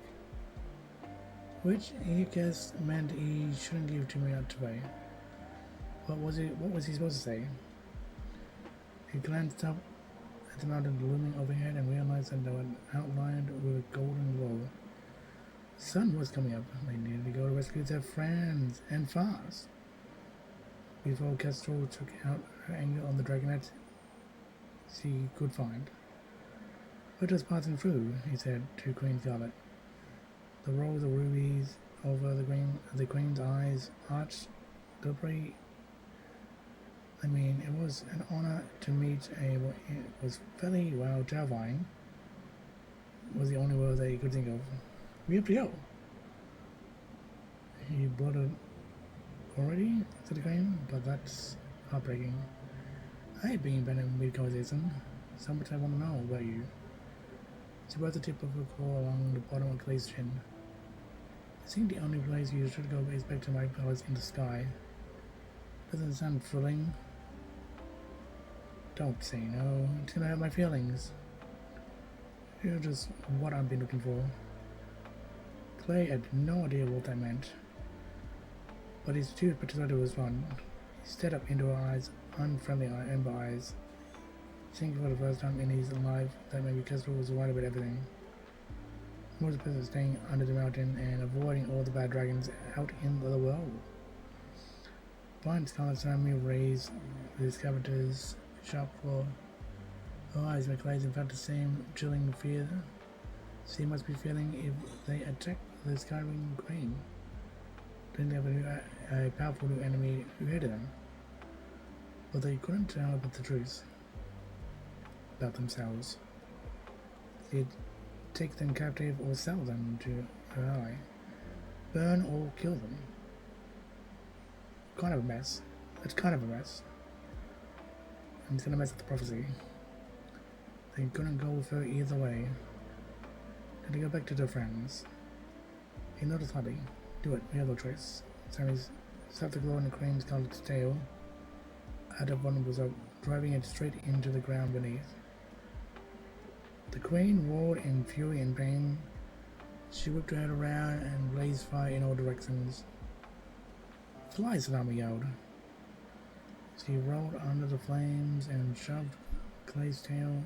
S2: which he guessed meant he shouldn't give too much away. What was he supposed to say? He glanced up at the mountain looming overhead and realized that they were outlined with a golden glow. The sun was coming up. They needed to go to rescue their friends, and fast. Before Kestrel took out her anger on the dragonet she could find. "We're just passing through," he said to Queen Scarlet. The rows of rubies over the queen's eyes arched deliberately. I mean, it was an honor to meet it was fairly, well, terrifying, was the only word that he could think of. "We have to go." He blurted, "Already?" said the queen, "but that's heartbreaking. I hate being abandoned mid-conversation. So much I want to know about you." She brought the tip of her claw along the bottom of Clay's chin. "I think the only place you should go is back to my palace in the sky. Doesn't it sound thrilling?" "Don't say no. It's gonna hurt my feelings. You're just what I've been looking for." Clay had no idea what that meant, but his too patriotic was fun. He stared up into her eyes, unfriendly amber eyes, thinking for the first time in his life that maybe Kestrel was right about everything. He was supposed to staying under the mountain and avoiding all the bad dragons out in the world. Blind Scarlet's army raised the scavenger's sharp claw. Her eyes were glazed and felt the same chilling fear she must be feeling if they attacked the Skywing Queen. Then they were a powerful new enemy who hated them. But they couldn't tell about the truth about themselves. They'd take them captive or sell them to her ally. Burn or kill them. Kind of a mess. It's kind of a mess. And it's gonna mess up the prophecy. They couldn't go with her either way. Had to go back to their friends. He nodded slightly. "Do it, we have no choice." Sammy slapped the glow in the Queen's Scarlet's tail. Out of one was up, driving it straight into the ground beneath. The Queen roared in fury and pain. She whipped her head around and blazed fire in all directions. "Fly!" Salami yelled. She rolled under the flames and shoved Clay's tail.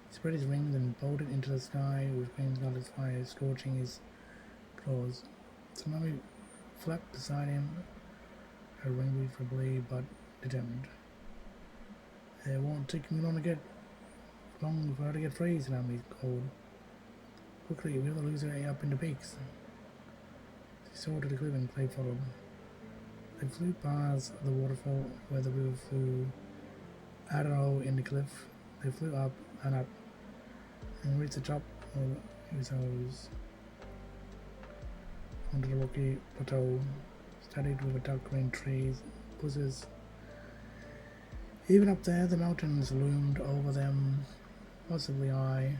S2: He spread his wings and bolted into the sky with Queen Scarlet's fire scorching his claws. Salami flapped beside him, her wings probably but determined. "It won't take me long for her to get free," Salami called. "Quickly, we'll lose her up in the peaks." She soared to the cliff and Clay followed. They flew past the waterfall where the river flew out of a hole in the cliff. They flew up and reached the top of his hose onto the rocky plateau, studded with dark green trees, bushes. Even up there, the mountains loomed over them, possibly high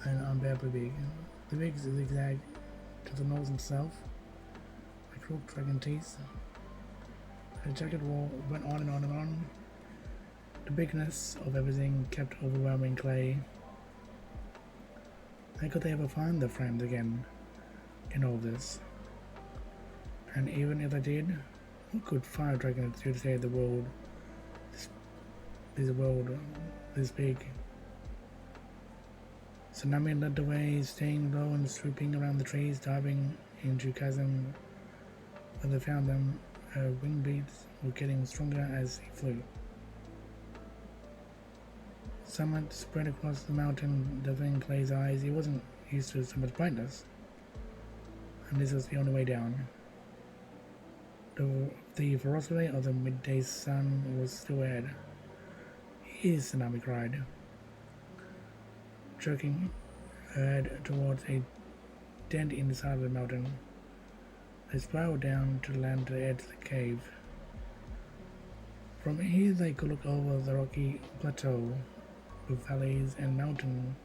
S2: and unbearably big. The big zigzag to the north and south, like crooked dragon teeth. The jagged wall went on and on and on. The bigness of everything kept overwhelming Clay. How could they ever find their friend again in all this? And even if they did, what could fire dragons do to save the world? This big. Tsunami led the way, staying low and swooping around the trees, diving into chasm. When they found them, her wing beats were getting stronger as he flew. Sunlight spread across the mountain, dazzling Clay's eyes. He wasn't used to so much brightness, and this was the only way down. The ferocity of the midday sun was still ahead. "Here," Tsunami cried, jerking her head towards a dent in the side of the mountain. They spiraled down to land at the edge of the cave. From here they could look over the rocky plateau with valleys and mountain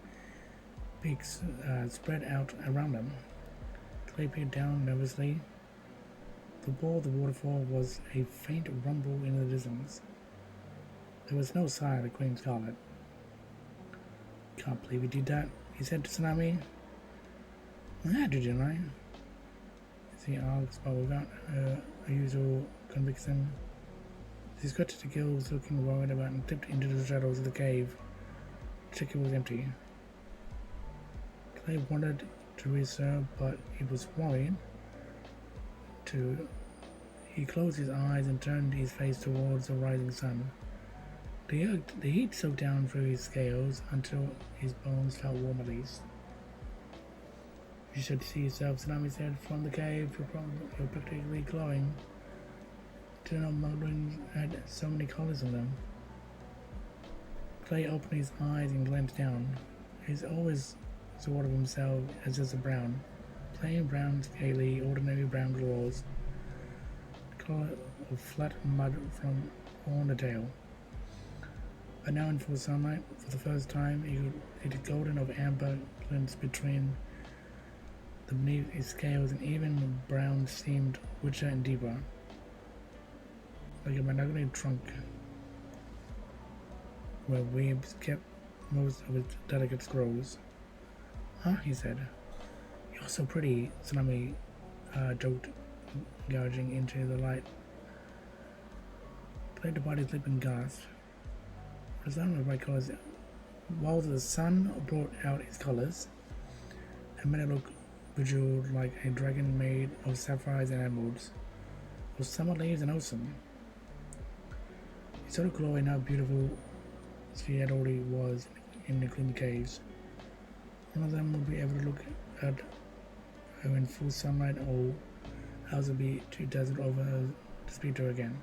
S2: peaks spread out around them. Clay peered down nervously. The ball of the waterfall was a faint rumble in the distance. There was no sign of the Queen Scarlet. Can't believe he did that, he said to Tsunami. How didn't I? He asks, but without her usual conviction. She scratched the gills, looking worried about, and dipped into the shadows of the cave. The ticket was empty. Clay wanted to reserve, but he was worried. He closed his eyes and turned his face towards the rising sun. The heat soaked down through his scales until his bones felt warm at least. You should see yourself, Tsunami said, from the cave. You're practically glowing. Eternal mountains had so many colors in them. Clay opened his eyes and glanced down. He's always thought of himself as just a brown. Plain brown, scaly, ordinary brown claws. The color of flat mud from horn to tail. But now in full sunlight, for the first time, it had golden of amber glints between the beneath his scales, and even brown seemed richer and deeper, like a mahogany trunk where weaves kept most of its delicate scrolls. Huh? He said. You're so pretty, Tsunami joked, gouging into the light. Played about his lip and gasped. The sun was bright colors. While the sun brought out its colors and made it look bejeweled like a dragon made of sapphires and emeralds, with summer leaves and ocean. He saw the glory in how beautiful she had already was in the gloomy caves. None of them would be able to look at her in full sunlight, or else would be too dazzled over her to speak to her again.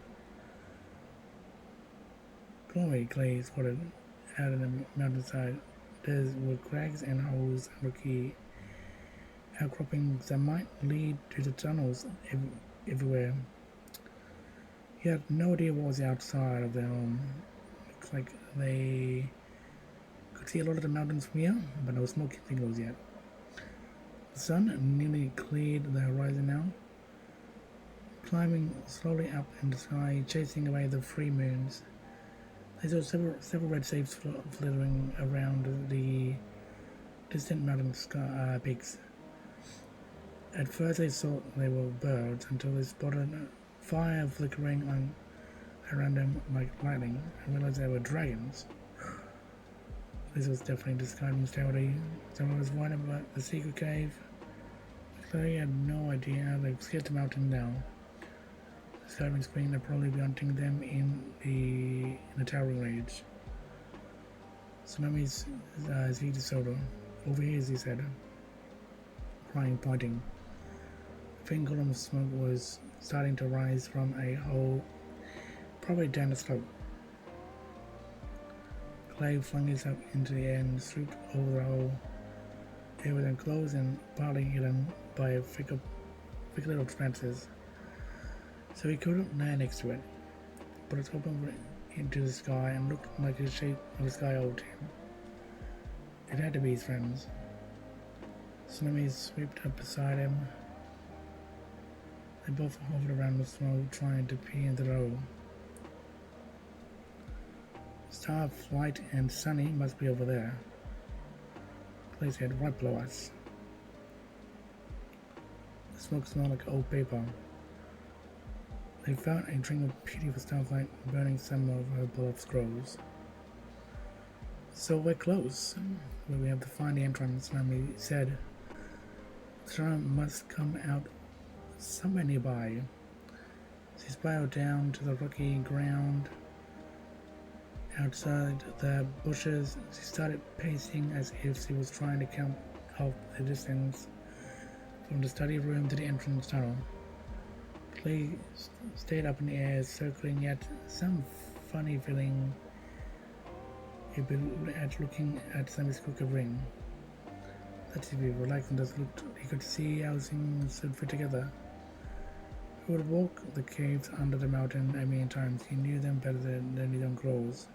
S2: Glory, Clay spotted out of the mountainside. There were crags and holes and rocky outcroppings that might lead to the tunnels everywhere. He had no idea what was outside of their home. Looks like they could see a lot of the mountains from here, but no smoky signals yet. The sun nearly cleared the horizon now, climbing slowly up in the sky, chasing away the three moons. They saw several red shapes flittering around the distant mountain peaks. At first they thought they were birds until they spotted fire flickering around them like lightning and realized they were dragons. This was definitely describing stealthy. Someone was worried about the secret cave. They had no idea how they scared the mountain down. The Skyrim screen, they'd probably be hunting them in the towering rage. Tsunami's heat is soda. Over here, he said, crying, pointing. A thin column of smoke was starting to rise from a hole, probably down the slope. Clay flung himself into the air and swooped over the hole. It was enclosed and partly hidden by thick little expanses, so he couldn't land next to it, but it opened into the sky and looked like the shape of the sky owed him. It had to be his friends. Tsunami swept up beside him. They both hovered around the smoke, trying to peer into the hole. Starflight and Sunny must be over there. Clay said, right below us. The smoke smelled like old paper. They found a drink of pity for Starflight, burning some of her beloved scrolls. So we're close. We have to find the entrance, Tsunami said. The sun must come out somewhere nearby. She spiraled down to the rocky ground outside the bushes. She started pacing as if she was trying to count out the distance from the study room to the entrance tunnel. Clay stayed up in the air, circling, yet some funny feeling at looking at Sammy's crooked ring. That he relaxed and just looked. He could see how things should fit together. He would walk the caves under the mountain a million times. He knew them better than his own claws.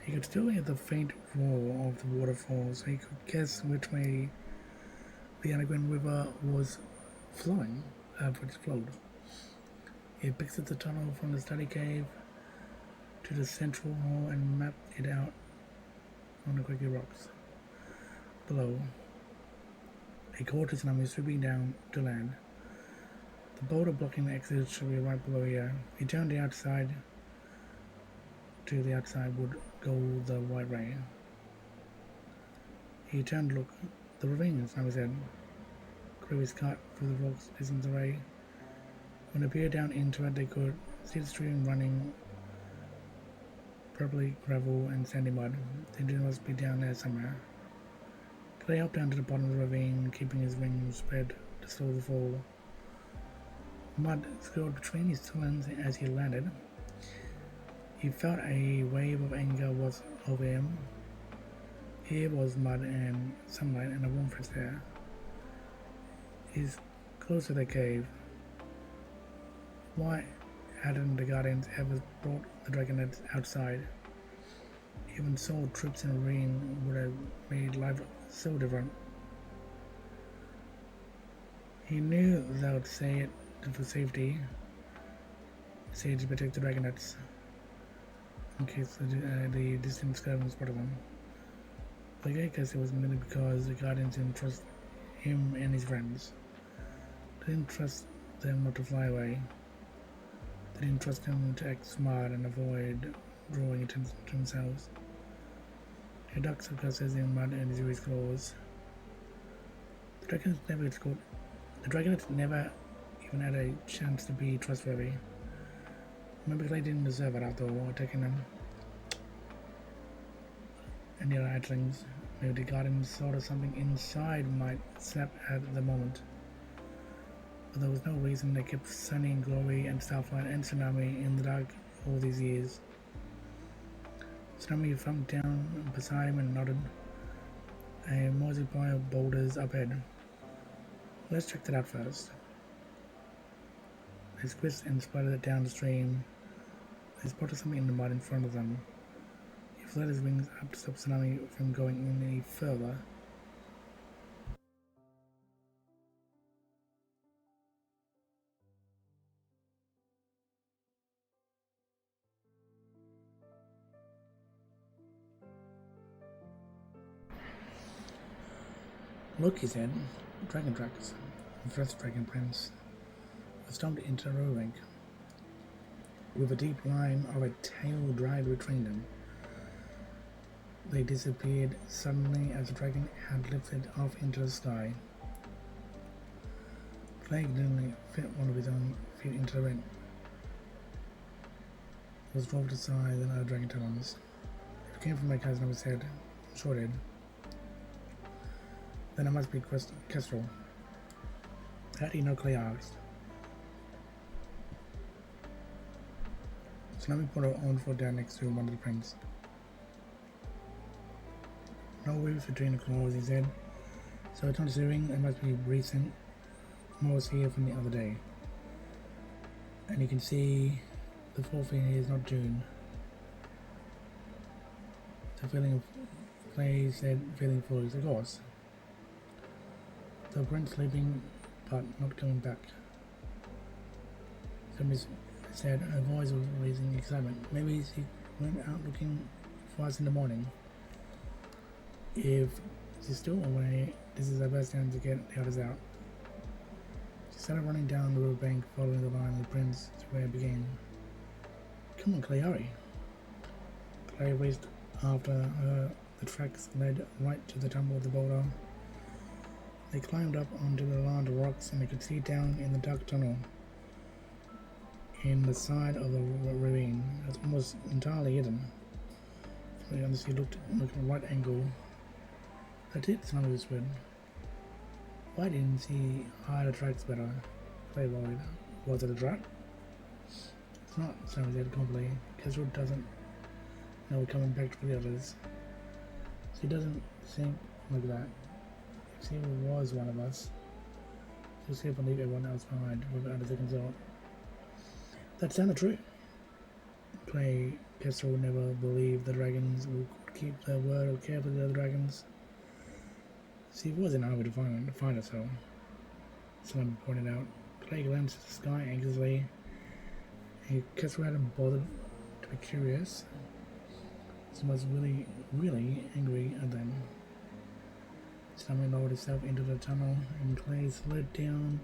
S2: He could still hear the faint roar of the waterfalls. He could guess which way the underground river was flowing, which flowed. He pictured the tunnel from the study cave to the central hall and mapped it out on the quaky rocks. Below, a quarter tsunami sweeping down to land. The boulder blocking the exit should be right below here. If you turn the outside to the outside would go the white ray. He turned to look. The ravine, Tsunami said. Crevice cut through the rocks distance away. When they peered down into it, they could see the stream running purpley gravel and sandy mud. The engine must be down there somewhere. Clay hopped down to the bottom of the ravine, keeping his wings spread to slow the fall. Mud swirled between his talons as he landed. He felt a wave of anger was over him. Here was mud and sunlight and a warm fresh air. He's close to the cave. Why hadn't the Guardians ever brought the Dragonets outside? Even so, trips in the rain would have made life so different. He knew they would say it for safety, say it to protect the Dragonets, in case the distant skirmish spotted them. But I guess it was merely because the Guardians didn't trust him and his friends. They didn't trust them not to fly away. They didn't trust him to act smart and avoid drawing attention to themselves. He dug successes in mud and drew his claws. The Dragonets never even had a chance to be trustworthy. Maybe they didn't deserve it after all, attacking them. And the other hatchlings. Maybe the Guardians saw that something inside might snap at the moment. But there was no reason they kept sending Glory and Starflight and Tsunami in the dark all these years. Tsunami thumped down beside him and nodded. A multiply of boulders up ahead. Let's check that out first. They squished and splattered it down the stream. They spotted something in the mud in front of them. He fled his wings up to stop Tsunami from going any further. Look, he said. Dragon tracks. The first Dragon Prince was stomped into a row rank, with a deep line of a tail dragged between them. They disappeared suddenly as the dragon had lifted off into the sky. Plague didn't fit one of his own feet into the ring. It was dropped aside than other dragon talons. It came from my cousin of his head, short head. Then it must be Kestrel. How do you know? Clay asked. Tsunami put her own foot down next to one of the prints. No waves between the claws, he said. So it's not sewing, it must be recent. More was here from the other day. And you can see the fourth thing here is not June. The feeling of Clay said, feeling full is of course. The Brent sleeping, but not coming back. Somebody said her voice was raising excitement. Maybe she went out looking for us in the morning. If she's still away, this is our best time to get the others out. She started running down the riverbank, following the line of the prince to where it began. Come on, Clay, hurry. Clay raced after her. The tracks led right to the tumble of the boulder. They climbed up onto the line of rocks and they could see down in the dark tunnel in the side of the ravine. It was almost entirely hidden. She looked at a right angle. That's it, Tsunami whispered. Why didn't she hide the tracks better? Clay worried. Was it a trap? It's not, Tsunami said confidently. Kestrel doesn't know we're coming back to the others. She doesn't think like that. If she was one of us, she'll see if and leave everyone else behind without a second thought. That sounded true. Clay Kestrel never believed the dragons would keep their word or care for the other dragons. She was in a hurry to find us, so Tsunami pointed out. Clay glanced at the sky anxiously. Kestrel hadn't bothered to be curious. was really, really angry at them. Tsunami lowered itself into the tunnel, and Clay slid down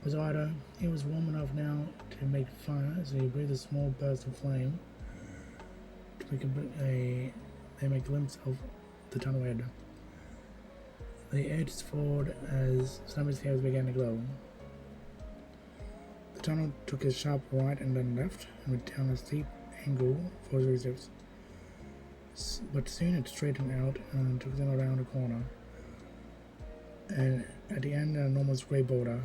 S2: beside her. It was warm enough now to make fire, so he breathed a small burst of flame to make a glimpse of the tunnel head. They edged forward as Tsunami's hair began to glow. The tunnel took a sharp right and then left, and went down a steep angle for the reserves. But soon it straightened out and took them around a corner. And at the end, an enormous grey boulder.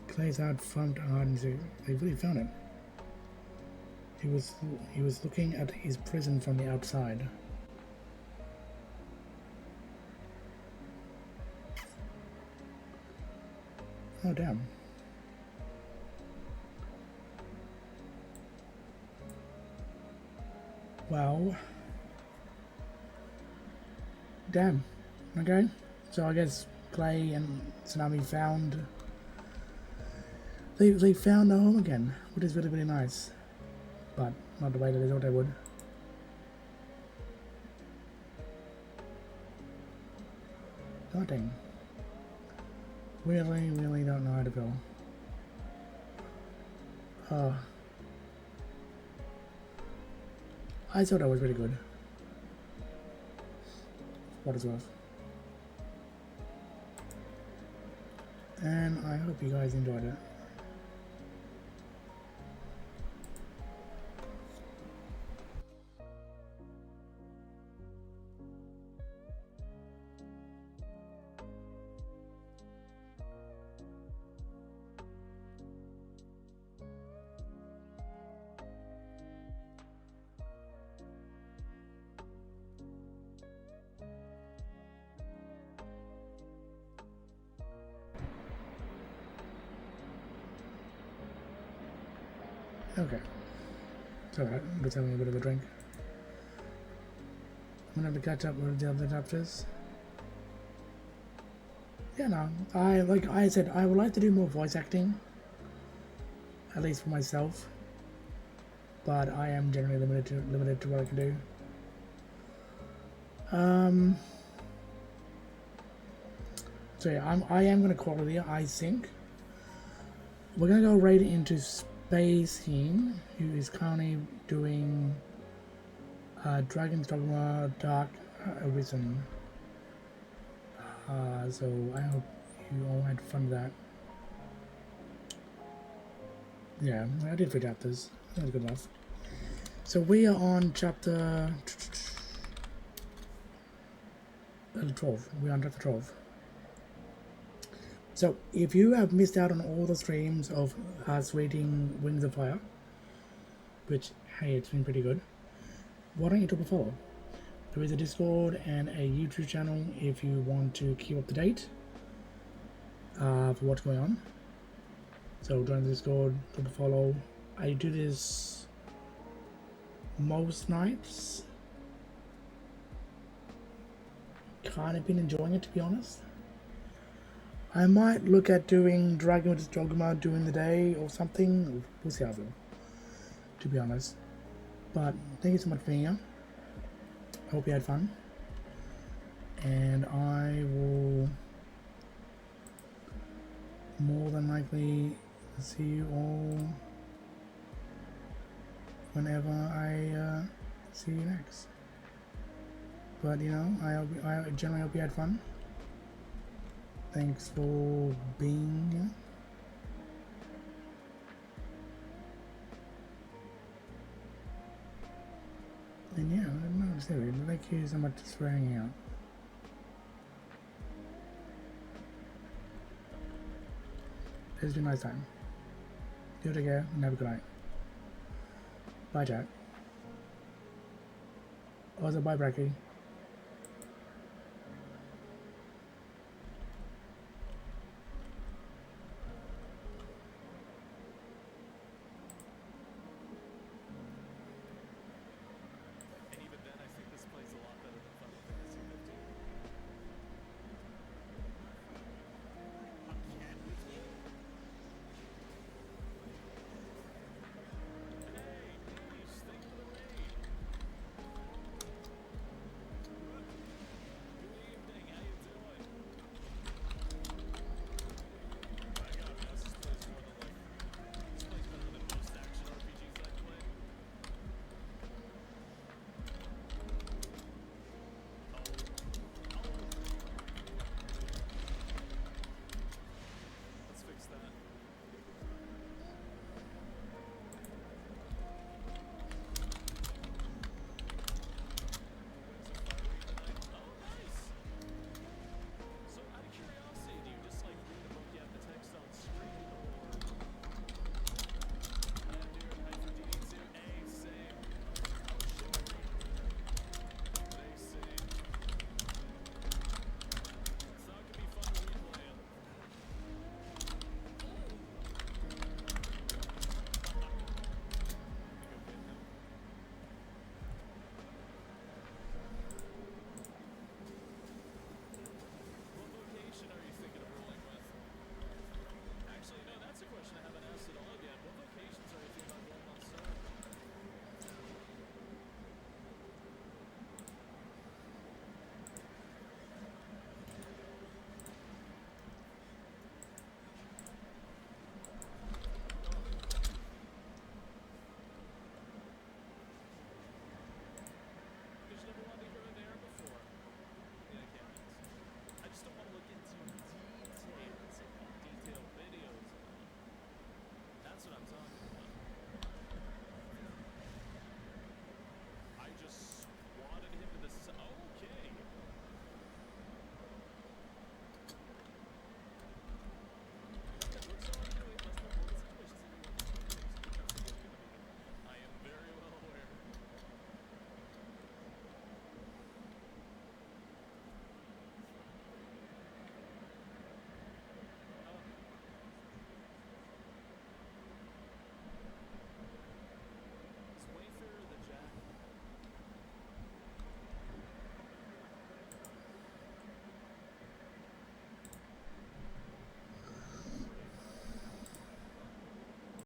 S2: Clay's heart thumped hard and said, "They really found it." He was looking at his prison from the outside. Oh damn. Well, damn. Okay, so I guess Clay and Tsunami found they found their home again, which is really, really nice, but not the way that they thought they would. God dang. Really, really don't know how to feel. I thought that was really good. What it's worth. And I hope you guys enjoyed it. Okay. It's alright, I'm just having a bit of a drink. I'm gonna have to catch up with the other chapters. Yeah, no. Like I said, I would like to do more voice acting. At least for myself. But I am generally limited to what I can do. So yeah, I am gonna call it here, I think. We're gonna go right into Spacing, who is currently doing Dragon's Dogma Dark Arisen. So I hope you all had fun with that. Yeah, I did 3 chapters. That was good enough. So we are on chapter 12. We're on chapter 12. So, if you have missed out on all the streams of us reading Wings of Fire, which, hey, it's been pretty good, why don't you drop a follow? There is a Discord and a YouTube channel if you want to keep up to date for what's going on. So, join the Discord, drop a follow. I do this most nights. Kind of been enjoying it, to be honest. I might look at doing Dragon's Dogma during the day or something. We'll see how I feel, to be honest. But thank you so much for being here. I hope you had fun. And I will more than likely see you all whenever I see you next. But you know, I generally hope you had fun. Thanks for being here. And yeah, no, seriously, thank you so much for hanging out. It's been a nice time. You take care and have a good night. Bye, Jack. Also, bye, Bracky.